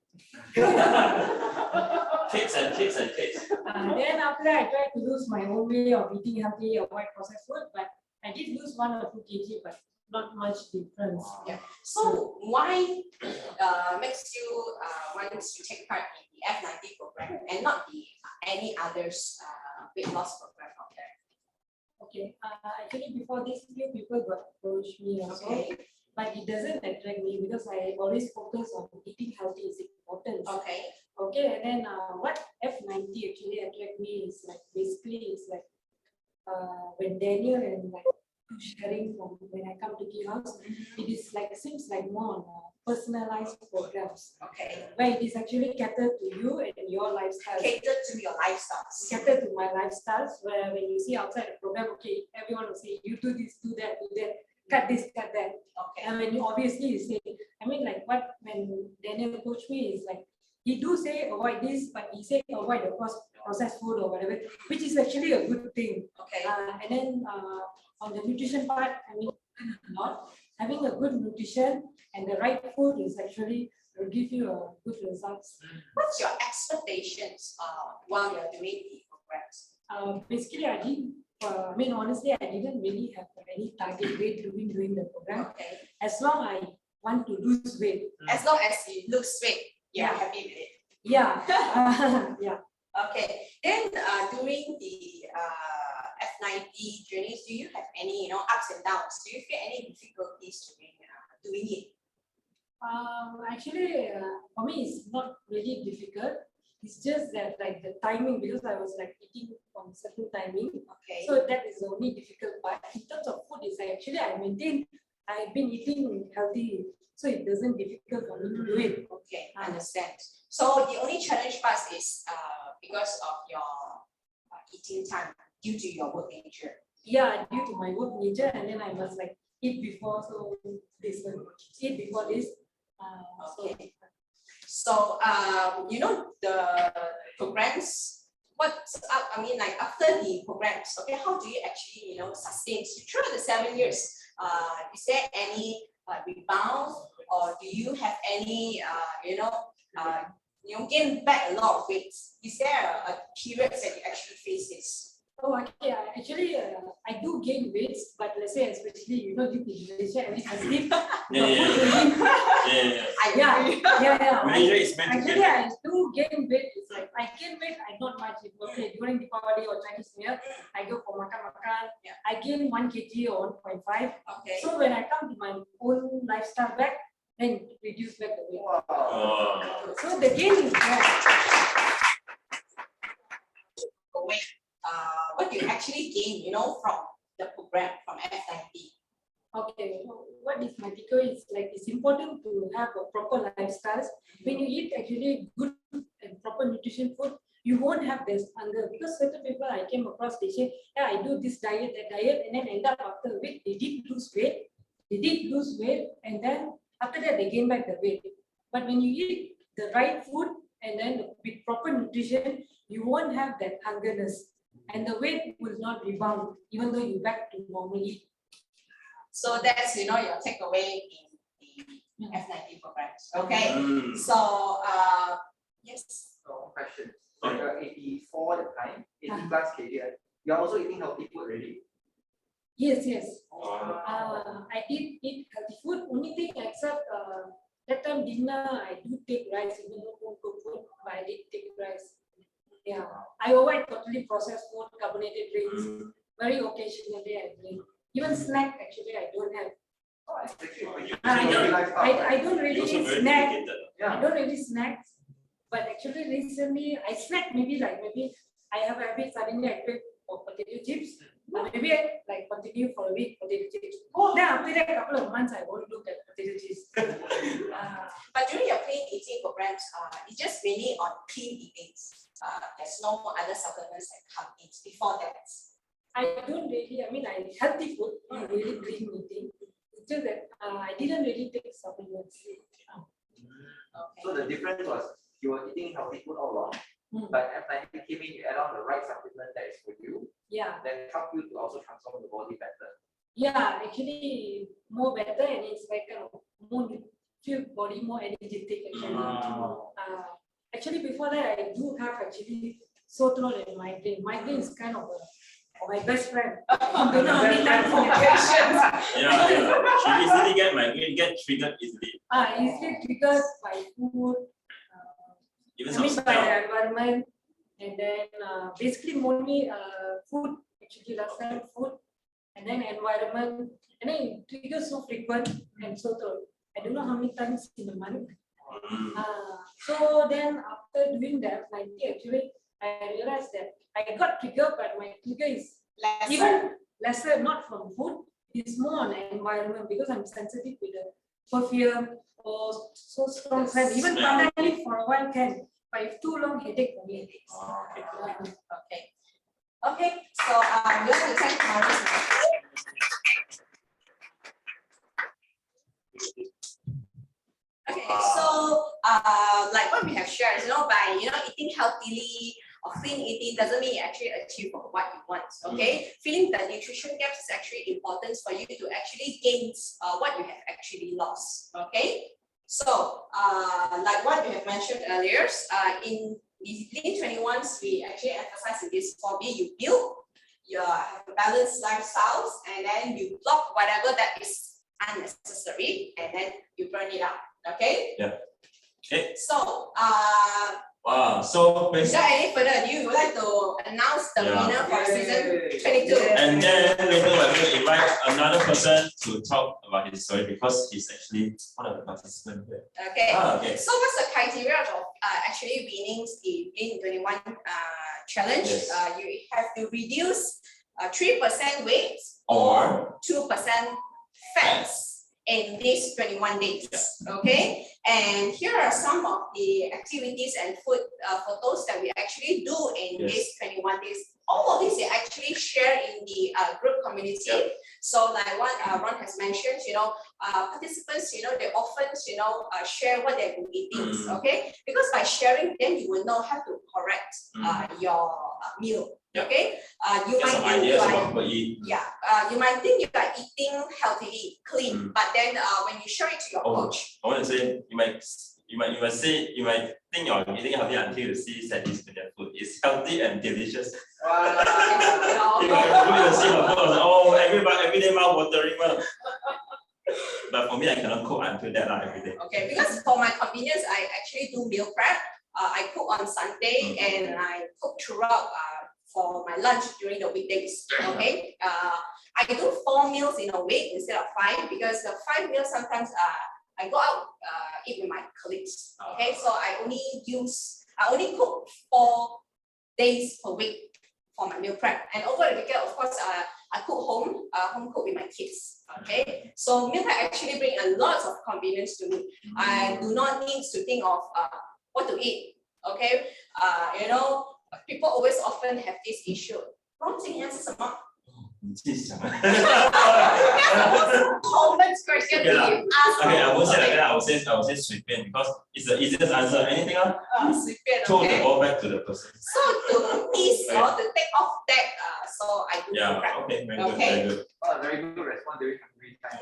Kids and kids. Then after that, I tried to lose my own way of eating healthy, avoid processed food, but I did lose 1 or 2 kg, but not much difference. Yeah. So why makes you want to take part in the F90 program and not the any others weight loss program out there? Okay, actually before this, few people got approached me also, but it doesn't attract me because I always focus on eating healthy is important. Okay, and then what F90 actually attract me is basically when Daniel and sharing from when I come to the house, it is seems like more on personalized programs. Where it is actually catered to you and your lifestyle. Catered to your lifestyles. Catered to my lifestyles, where when you see outside the program, okay, everyone will say, you do this, do that, cut this, cut that. And when you obviously say, what when Daniel coached me is he do say avoid this, but he say avoid the processed food or whatever, which is actually a good thing. And then on the nutrition part, a lot. Having a good nutrition and the right food is actually will give you a good results. What's your expectations while you're doing the programs? Basically, I did. Honestly, I didn't really have any target weight during the program. As long as I want to lose weight. As long as you lose weight, you're happy with it. Yeah. Yeah. Okay. Then during the F90 journeys, do you have any ups and downs? Do you feel any difficulties during doing it? Actually, for me, it's not really difficult. It's just that the timing, because I was eating from certain timing. So that is the only difficult part. In terms of food, is I've been eating healthy, so it doesn't difficult for me to do it. Understand. So the only challenge part is because of your eating time due to your work nature. Yeah, due to my work nature, and then I must eat before, so this one, eat before this. So the programs, what's up? After the programs, how do you actually sustain throughout the 7 years? Is there any rebound, or do you have any gain back a lot of weight? Is there a period that you actually face this? Oh, okay. Actually, I do gain weight, but let's say especially due to Malaysia, every Malaysia is meant to Yeah. Actually, I do gain weight is like I gain weight. I not much. Okay, during Diwali or Chinese New Year, I go for makan. Yeah. I gain 1 kg or 1.5. Okay. So when I come to my own lifestyle back, then reduce back the weight. Wow. So the gain is there. Weight, what you actually gain, from the program from F90. Okay, what is my takeaway is like it's important to have a proper lifestyle. When you eat actually good and proper nutrition food, you won't have this hunger because certain people I came across they say, yeah, I do this diet, that diet, and then end up after a week they did lose weight. They did lose weight, and then after that they gain back the weight. But when you eat the right food and then with proper nutrition, you won't have that hungerness, and the weight will not rebound even though you back to normal eat. So that's your takeaway in the F90 programs. Okay. So yes. So question. So you're 84 at the time, 80 plus kg. You're also eating healthy food already? Yes. I did eat healthy food. Only thing except that time dinner I do take rice, even though home cooked food, but I did take rice. Yeah, I avoid totally processed food, carbonated drinks. Very occasionally I drink. Even snack actually I don't have. Oh, it's actually for you. I don't really snack. I Yeah. don't really snack. But actually recently I snack maybe I have a habit suddenly I crave for potato chips. Maybe I like continue for a week potato chips. Then after that couple of months I won't look at potato chips. But during your clean eating programs, it's just really on clean eating. There's no other supplements that come in before that. I don't really, I healthy food, not really clean eating. It's just that I didn't really take supplements. Okay. So the difference was you were eating healthy food all along, but F90 came in, you add on the right supplement that is for you, Yeah. that help you to also transform the body better. Yeah, actually more better and it's like more feel body more energetic actually. Actually before that I do have actually sore throat and migraine. Migraine is kind of my best friend. I don't know how many times for medications. She easily get triggered easily. Easily triggered by food. Even By some the environment, and then basically mostly food. Actually, last time food, and then environment, and then it triggers so frequent and so through. I don't know how many times in a month. So then after doing that, actually I realized that I got triggered, but my trigger is even lesser, not from food. It's more on the environment because I'm sensitive with the perfume or so strong scent. Even Panadol for a while can, but if too long, headache for me. Okay. So you want to thank Maurice. Okay. So like what we have shared, by eating healthily or clean eating doesn't mean you actually achieve what you want. Okay. Filling the nutrition gaps is actually important for you to actually gain what you have actually lost. Okay. So like what you have mentioned earlier, in Lean 21s, we actually emphasize in this 4B, you build, you have a balanced lifestyles, and then you block whatever that is unnecessary, and then you burn it out. Okay. Yeah. Okay. So Wow. So without any further ado, you would like to announce the winner for season 22. And then later we're going to invite another person to talk about his story because he's actually one of the participants here. Okay. Okay. So what's the criteria of actually winning the Lean 21 challenge? Yes. You have to reduce 3% weight Or 2% fats in these 21 days. Yeah. Okay. And here are some of the activities and food photos that we actually do in these 21 days. All of these are actually shared in the group community. Yeah. So like what Ron has mentioned, participants, they often, share what they've been eating. Okay. Because by sharing, then you will know how to correct your meal. Yeah. Okay. You might some think ideas about what you eat. you might think you are eating healthily, clean, but then when you show it to your coach, I want to say you might think you're eating healthy until you see Sandy's food. It's healthy and delicious. You will see her food. Oh, every day mouth watering. But for me, I cannot cook until that every day. Okay, because for my convenience, I actually do meal prep. I cook on Sunday and I cook throughout for my lunch during the weekdays. Okay. I do 4 meals in a week instead of 5 because the 5 meals sometimes I go out eat with my colleagues. Okay, so I only cook 4 days per week for my meal prep. And over the weekend, of course, I cook home cook with my kids. Okay, so meal prep actually bring a lot of convenience to me. I do not need to think of what to eat. Okay, you know, people always often have this issue. 今天是什么？你自己想。 That's the most common question Okay lah. you ask. Okay, I won't say like that. I will say 随便 because it's the easiest answer. Anything else? 随便 Throw the okay. ball back to the person. So to ease or to take off that, so I do meal Yeah. prep. Okay. Very good. Okay. Very good. Oh, very good response during hungry time.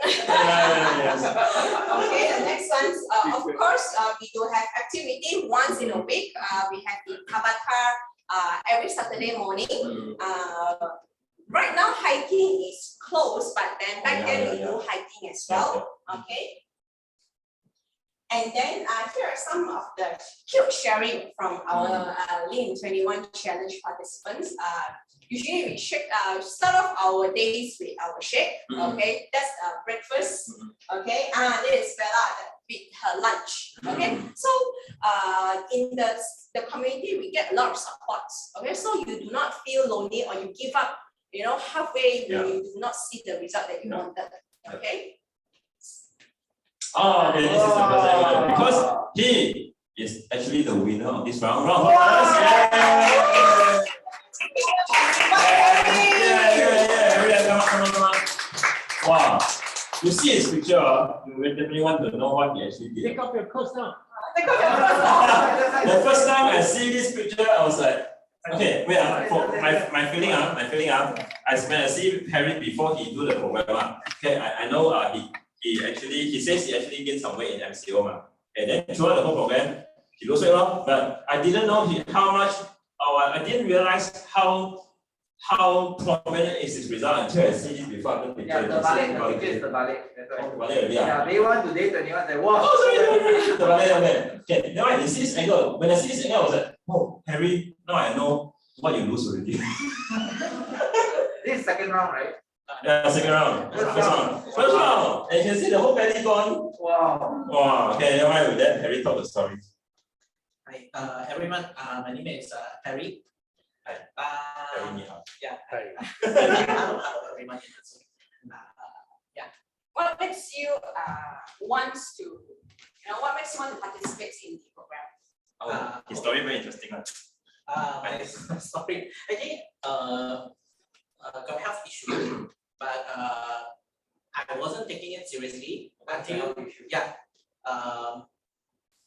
Okay, the next one, of course, we do have activity once in a week. We have the Tabata every Saturday morning. Right now hiking is closed, but then back then we do hiking as well. Okay. And then here are some of the cute sharing from our Lean 21 challenge participants. Usually we shake, start off our days with our shake. Okay, that's breakfast. Okay, this is Bella with her lunch. Okay, so in the community we get a lot of support. Okay, so you do not feel lonely or you give up, you know, halfway when you do not see the result that you wanted. Okay. Oh, okay, this is the person because he is actually the winner of this round. Round of applause. Yeah, come on. Wow. You see his picture, you will definitely want to know what he actually did. Take off your clothes now. The first time I see this picture, I was like, okay, wait, for my feeling, I see Harry before he do the program. Okay, I know he says he actually gained some weight in MCO. And then throughout the whole program, he lose weight, but I didn't know I didn't realize how prominent is his result until I see this before. Yeah, the picture is the balik. That's right. Yeah. Yeah, day 1 to day 21, they wow. Oh, sorry. Okay, now I see this angle. When I see this angle, I was like, oh, Harry, now I know what you lose already. This is second round, right? Yeah, second round. First round. And you can see the whole belly gone. Wow. Wow. Okay, never mind with that. Harry told the story. Hi, everyone. My name is Harry. Hi. Harry, ni hao. Yeah. Hi. Hello, everyone. Yeah. What makes you want to participate in the program? Oh, his story very interesting. My story. Actually, got health issue, but I wasn't taking it seriously until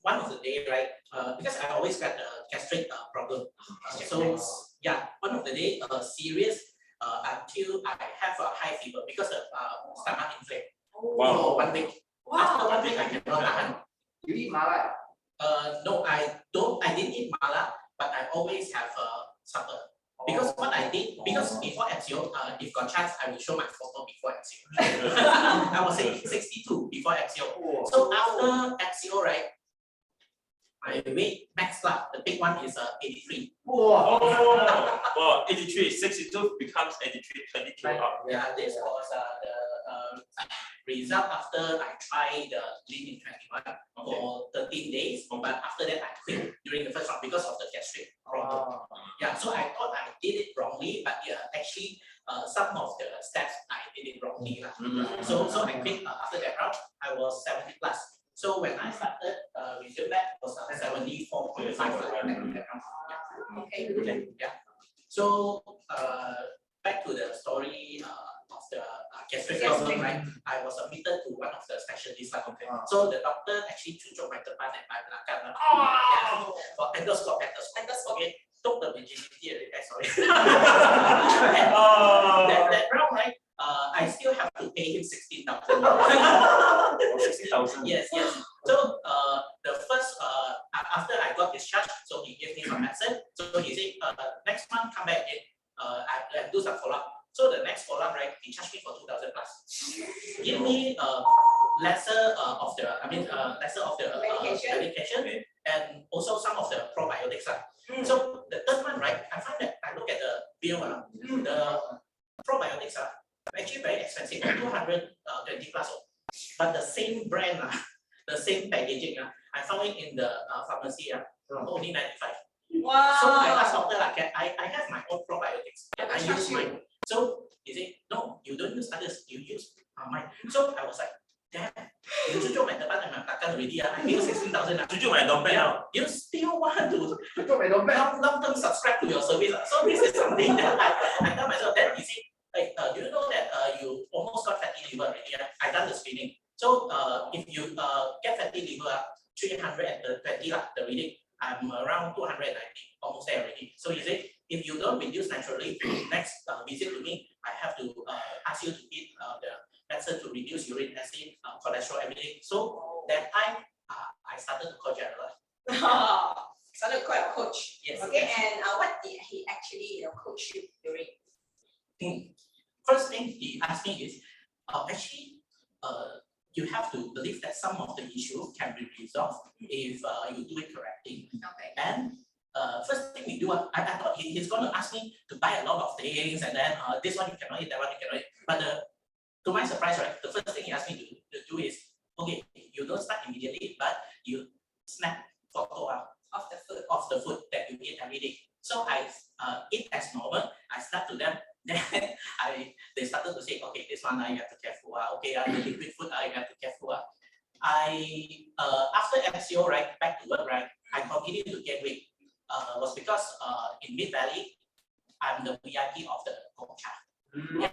one of the day, right? Because I always got a gastric problem. So yeah, one of the day serious until I have a high fever because of stomach inflamed. Wow. For 1 week. After 1 week, I cannot tahan. You eat mala? No, I didn't eat mala, but I always have supper. Because what I did, because before MCO, if got chance, I will show my photo before MCO. I was 62 before MCO. So after MCO, right, my weight max lah, the big one is 83. Wow. Wow, 83, 62 becomes 83, 22 up. Yeah, this was the result after I tried the Lean 21 for 13 days. But after that, I quit during the first round because of the gastric problem. Yeah, so I thought I did it wrongly, but actually, some of the steps I did it wrongly. So I quit after that round. I was 70 plus. So when I started resume back, was 74.5. Okay. Yeah. So back to the story of the gastric problem, right? I was admitted to one of the specialists. So the doctor actually cucuk my depan and my belakang. Yeah, for endoscope. Okay, took the virginity already. Sorry. that round, right? I still have to pay him 16,000. 16,000. Yes. So the first after I got discharged, so he gave me some medicine. So he said next month come back again. I do some follow up. So the next follow up, right? He charged me for 2,000 plus. Give me lesser of the medication. and also some of the probiotics. So the third one, right, I find that I look at the bill, the probiotics are actually very expensive, 220 plus. But the same brand, the same packaging, I found it in the pharmacy, only 95. Wow. So I asked doctor, I have my own probiotics. I I use trust you. mine. So he said, no, you don't use others, you use mine. So I was like, damn, you cucuk my tempat and my belakang already. I pay 16,000. Cucuk my dompet now. You still want to don't long-term subscribe to your service. So this is something that I tell myself. Then he said, like, do you know that you almost got fatty liver already? I done the screening. So if you get fatty liver, 320 the reading, I'm around 290, almost there already. So he said, if you don't reduce naturally, next visit to me, I have to ask you to eat the medicine to reduce uric acid, cholesterol, everything. So that time, I started to coach Gerald. Started quite a coach. Yes. Okay, and what did he actually coach you during? First thing he asked me is, actually, you have to believe that some of the issues can be resolved if you do it correctly. Okay. And first thing we do, I thought he's going to ask me to buy a lot of things, and then this one you cannot eat, that one you cannot eat. But to my surprise, right, the first thing he asked me to do is, okay, you don't start immediately, but you snap photo of the food that you eat every day. So I eat as normal. I start to them. Then they started to say, okay, this one you have to careful. Okay, the liquid food you have to careful. I after MCO, right, back to work, right, I continued to gain weight. Was because in Mid Valley, I'm the VIP of the Gongcha. The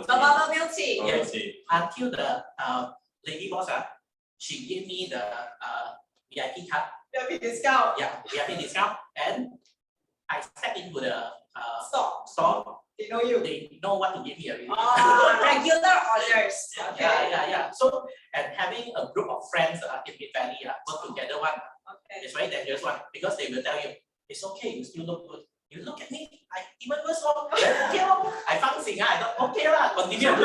bubble beauty. Yes. Until the lady boss, she gave me the VIP card. VIP discount. Yeah, VIP discount, and I step into the Store. They know you. They know what to give me already. Regular orders. Okay. Yeah. So, and having a group of friends in Mid Valley work together one, Okay. it's very dangerous one, because they will tell you, it's okay, you still look good. You look at me, I even worse off. Okay, I found thing, I thought, okay continue. So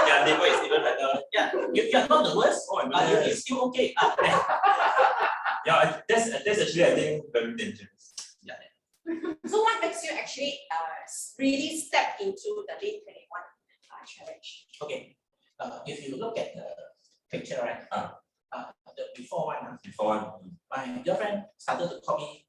your neighbor is even better. Yeah, you're not the worst, it's still okay. Yeah, that's actually I think very dangerous. So what makes you actually really step into the Lean 21 challenge? Okay, if you look at the picture, right, the before one, Before one. my girlfriend started to call me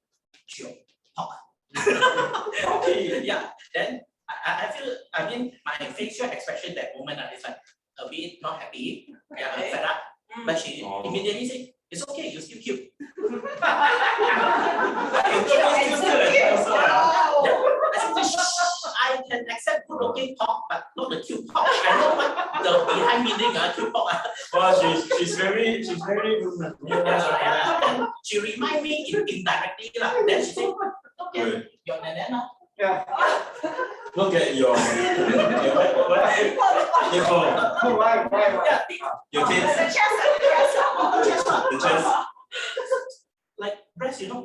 Chio Talk. Okay. Yeah, then I feel, I mean, my facial expression that moment is like a bit not happy, Okay. fed up, but she immediately said, it's okay, you're still cute. I can accept good looking talk, but not the cute talk. I know what the behind meaning cute talk. Well, she's very And she remind me indirectly then she said, okay, your nana now. Yeah. look at your Why? your The kids, chest. the chest. Like breast, you know.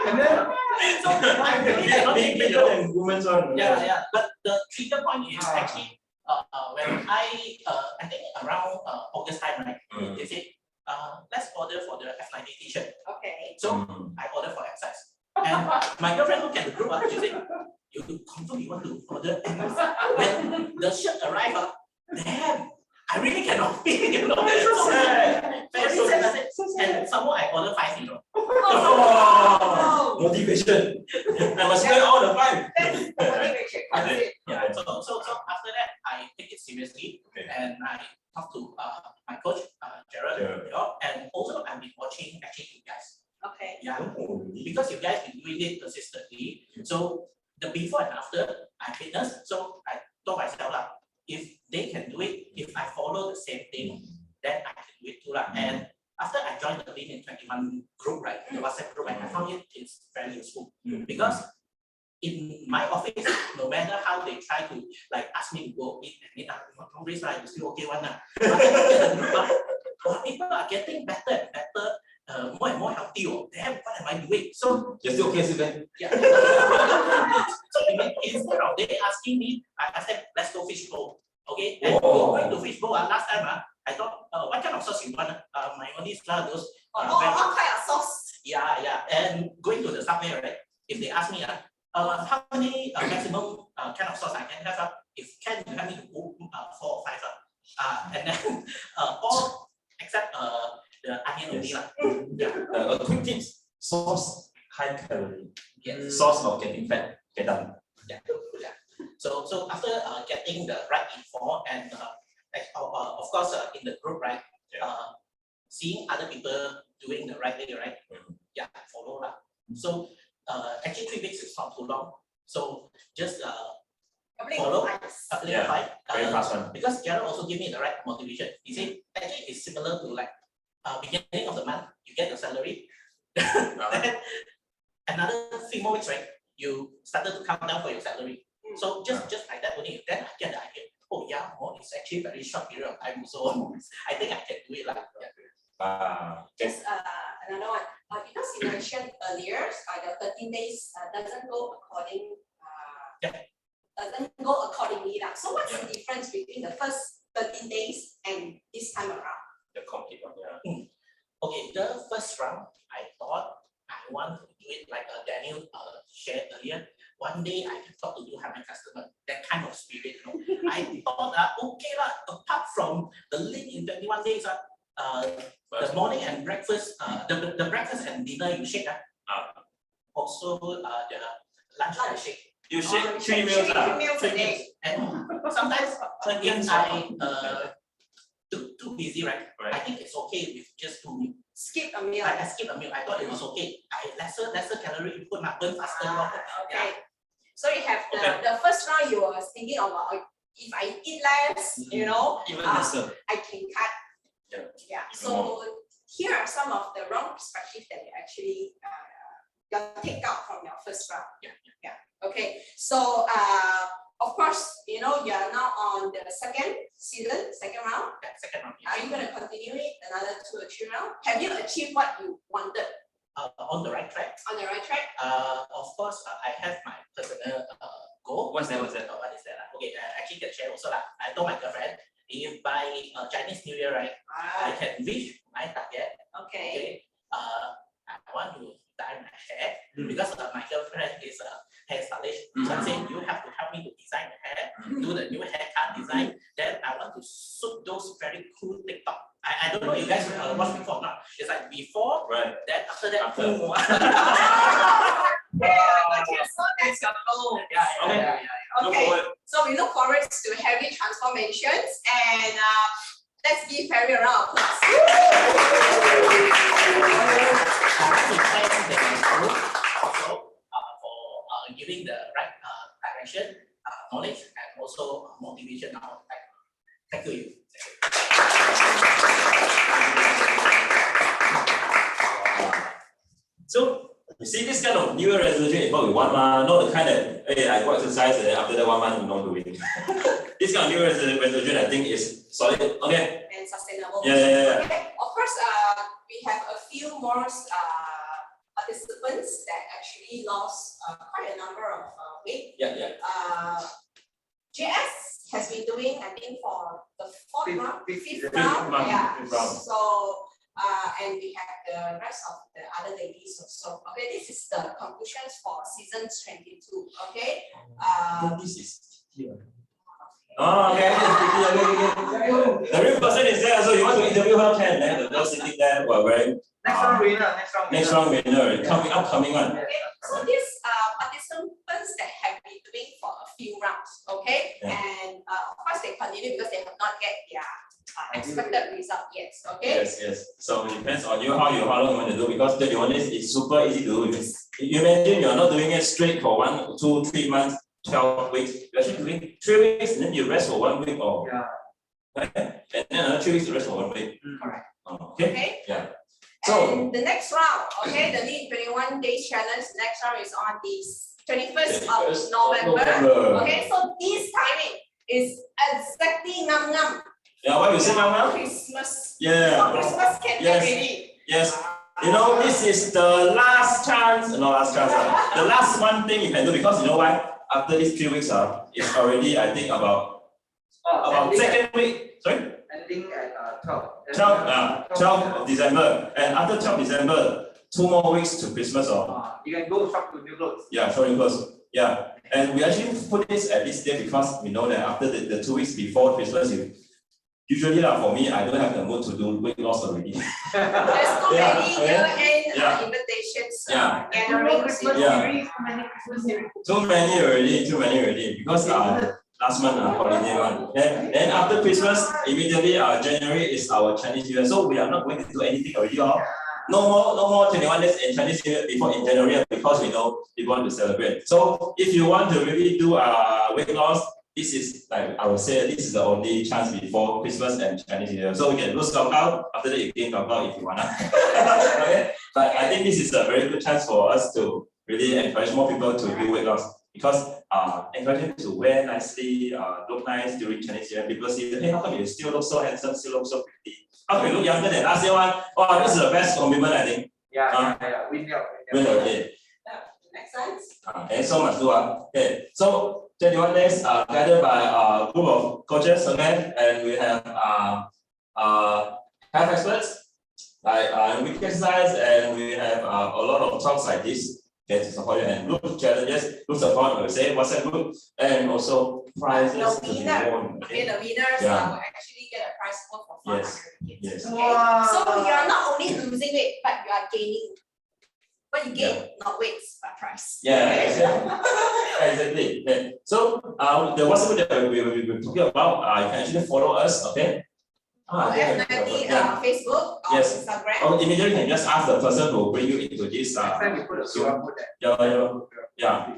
And then So I really cannot take it, you Bigger know. than women's one. Yeah. But the trigger point is actually when I think around August time, right? They said, let's order for the F90 t-shirt. Okay. So I ordered for exercise. And my girlfriend looked at the group, she said, you confirm you want to order? And when the shirt arrived, damn, I really cannot fit, you know. So sad. Very sad. And some more I ordered 5, you know. Oh, motivation. I must wear all the time. That's the motivation comes in. Yeah. So after that, I take it seriously, Okay. and I talk to my coach, Gerald, and also I've been watching actually you guys. Okay. Yeah. Oh, really? Because you guys been doing it consistently. So the before and after I fitness, so I told myself if they can do it, if I follow the same thing, then I can do it too. And after I joined the Lean in 21 group, right, the WhatsApp group, I found it is very useful. Because in my office, no matter how they try to like ask me to go eat and eat, no risk, you still okay one. But I look at the group, people are getting better and better, more and more healthy. Damn, what am I doing? So You're still okay, Sylvain? yeah. So instead of they asking me, I asked them, let's go fish bowl. Okay, and going to fishbowl, last time I thought, what kind of sauce you want? My only those. All kind of sauce. Yeah. And going to the subway, right? If they ask me, how many maximum kind of sauce I can have? If can, you have me to put 4 or 5. And then all except the onion only. Yeah. A quick tip: sauce high calorie. Yes. Source of getting fat. Get done. Yeah. So after getting the right info and of course in the group, right? Seeing other people doing the right way, right? Yeah, follow lah. So actually 3 weeks is not too long. So just follow, Very fast one. because Gerald also gave me the right motivation. He said actually it's similar to like beginning of the month you get your salary, then another 3 more weeks, right? You started to count down for your salary. So just like that only. Then I get the idea. Oh yeah, it's actually very short period of time. So I think I can do it like. Just another one. Because you mentioned earlier, the 13 days doesn't go according. Doesn't go accordingly. So what's the difference between the first 13 days and this time around? The complete one, Okay, the first round, I thought I want to do it like Daniel shared earlier. One day I can talk to 200 customers, that kind of spirit. I thought, okay, apart from the lead in 21 days, the morning and breakfast, the breakfast and dinner you shake, also the lunch I shake. You shake 3 meals. 3 meals a day. And sometimes if I too busy, right? I think it's okay with just 2 meals. Skip a meal. I skip a meal. I thought it was okay. Lesser calorie input, burn faster. Okay. So you have the first round you were thinking about if I eat less, Even lesser. I can cut. Yeah. So here are some of the wrong perspectives that you actually take out from your first round. Yeah. Okay. So of course, you are now on the second round. Second round. Are you going to continue it another 2 or 3 rounds? Have you achieved what you wanted? On the right track. On the right track? Of course, I have my personal goal. What's that? What is that? Okay, I actually can share also. I told my girlfriend, if by Chinese New Year, right, I can reach my target. Okay. I want to dye my hair because my girlfriend is a hairstylist. So I said, you have to help me to design the hair, do the new haircut design. Then I want to shoot those very cool TikTok. I don't know you guys watch before or not. It's like before, then after that, boom. So that's your goal. Okay. So we look forward to heavy transformations and let's give Perry a round of applause. I want to thank the group also for giving the right direction, knowledge, and also motivation. Thank you. So you see this kind of New Year resolution is what we want, not the kind that I go exercise and after that 1 month I'm not doing. This kind of New Year resolution I think is solid. Okay. And sustainable. Yeah. Okay. Of course, we have a few more participants that actually lost quite a number of weight. JS has been doing, I think, for the fifth round. So, and we have the rest of the other ladies also. Okay, this is the conclusions for season 22. Okay. This is okay. The real person is there, so you want to interview her, can. Then the girl sitting there, wearing. Next round winner. Upcoming one. Okay. So these participants that have been doing for a few rounds. Okay. And of course they continue because they have not get their expected result yet. Okay. Yes. So it depends on you how long you want to do, because 21 days is super easy to do. You imagine you are not doing it straight for 1, 2, 3 months, 12 weeks. You're actually doing 3 weeks and then you rest for 1 week or and then another 3 weeks to rest for 1 week. Correct. Okay. Yeah. So and the next round, okay, the Lead 21 Days Challenge, next round is on the 21st of November. Okay, so this timing is exactly ngam. Yeah, what you say now? Christmas. Yeah. So Christmas can get ready. Yes. You know, this is the last chance, the last one thing you can do, because you know why? After these 3 weeks, it's already, I think, about about second week, sorry? Ending at 12. 12 of December. And after 12 December, 2 more weeks to Christmas or You can go shop to new clothes. yeah, shop new clothes. Yeah. And we actually put this at this day because we know that after the 2 weeks before Christmas, usually for me, I don't have the mood to do weight loss already. There's too many year-end Yeah. invitations, Yeah. gatherings. Yeah. Too many already. Because last month holiday one. Then after Christmas, immediately January is our Chinese New Year. So we are not going to do anything already. No more 21 days in Chinese New Year before in January because we know we want to celebrate. So if you want to really do weight loss, this is like I would say this is the only chance before Christmas and Chinese New Year. So you can lose knockout, after that you gain knockout if you wanna. Okay? But I think this is a very good chance for us to really encourage more people to do weight loss because encourage them to wear nicely, look nice during Chinese New Year. People see, hey, how come you still look so handsome, still look so pretty? How come you look younger than last year one? Oh, this is the best compliment I think. Yeah. Win Okay. Next slide. And so much do okay. So 21 days guided by a group of coaches, okay, and we have health experts like week exercise, and we have a lot of talks like this. Okay, to support you and group challenges, group support, we say WhatsApp group, and also prizes to be won. Okay, the winners Yeah. will actually get a prize worth of 500 Yes. ringgit. Yes. Okay, so you are not only losing weight, but you are gaining. What you gain, not weights, but price. Yeah, Okay. exactly. Yeah. So the WhatsApp that we will be talking about, you can actually follow us, okay? F90 Facebook or Yes. Instagram. Or immediately you can just ask the person who bring you into this. Next time you put a QR code there. Yeah.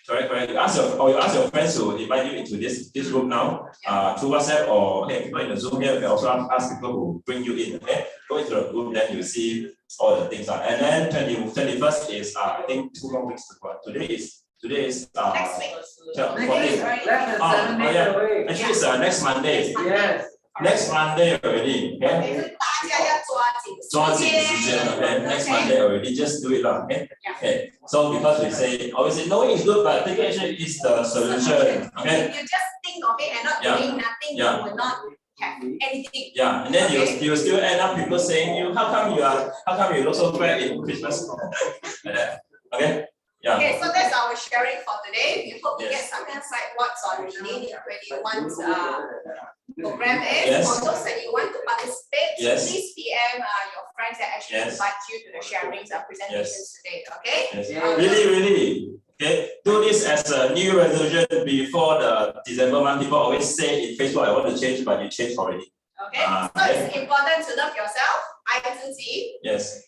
Correct. You ask your friends to invite you into this group now. Through WhatsApp or hey, people in the Zoom here, you can also ask people who bring you in. Okay, go into the group, then you see all the things. And then 21st is I think 2 more weeks to go. Today is Next week. 14th. Less than 7 days yeah. away. Actually, it's next Monday. Yes. Next Monday already. Okay. 是大家要抓紧时间。 Okay. Next Monday already. Just do it lah. Okay. Yeah. Okay. So because we say obviously knowing is good, but taking action is the solution. Okay. If you just think of it and not doing nothing, you will not have anything. Yeah, and then you still end up people saying you how come you look so fat in Christmas like that. Okay. Yeah. Okay, so that's our sharing for today. We hope you get Yes. some insight what's on really in 21's program is. Yes. For those that you want to participate, Yes. please PM your friends that actually Yes. invite you to the sharings and presentations today. Okay? Yes. Yeah. Really. Okay. Do this as a new resolution before the December month. People always say in Facebook, I want to change, but you changed already. Okay. So it's important to love yourself. I自己， Yes.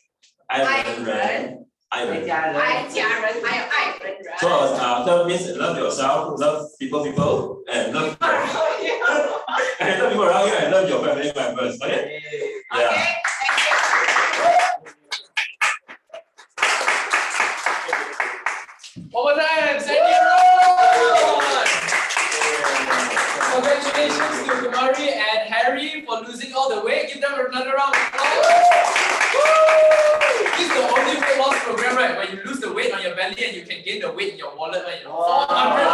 爱人，爱人。爱家人，还有爱人人。 So that means love yourself, love people, and love and love people around you, and love your family members. Okay? Yeah. Okay, thank you. One more time, Sandy Road! Congratulations to Kumari and Harry for losing all the weight. Give them another round of applause. This is the only weight loss program, right? Where you lose the weight on your belly and you can gain the weight in your wallet, right? 400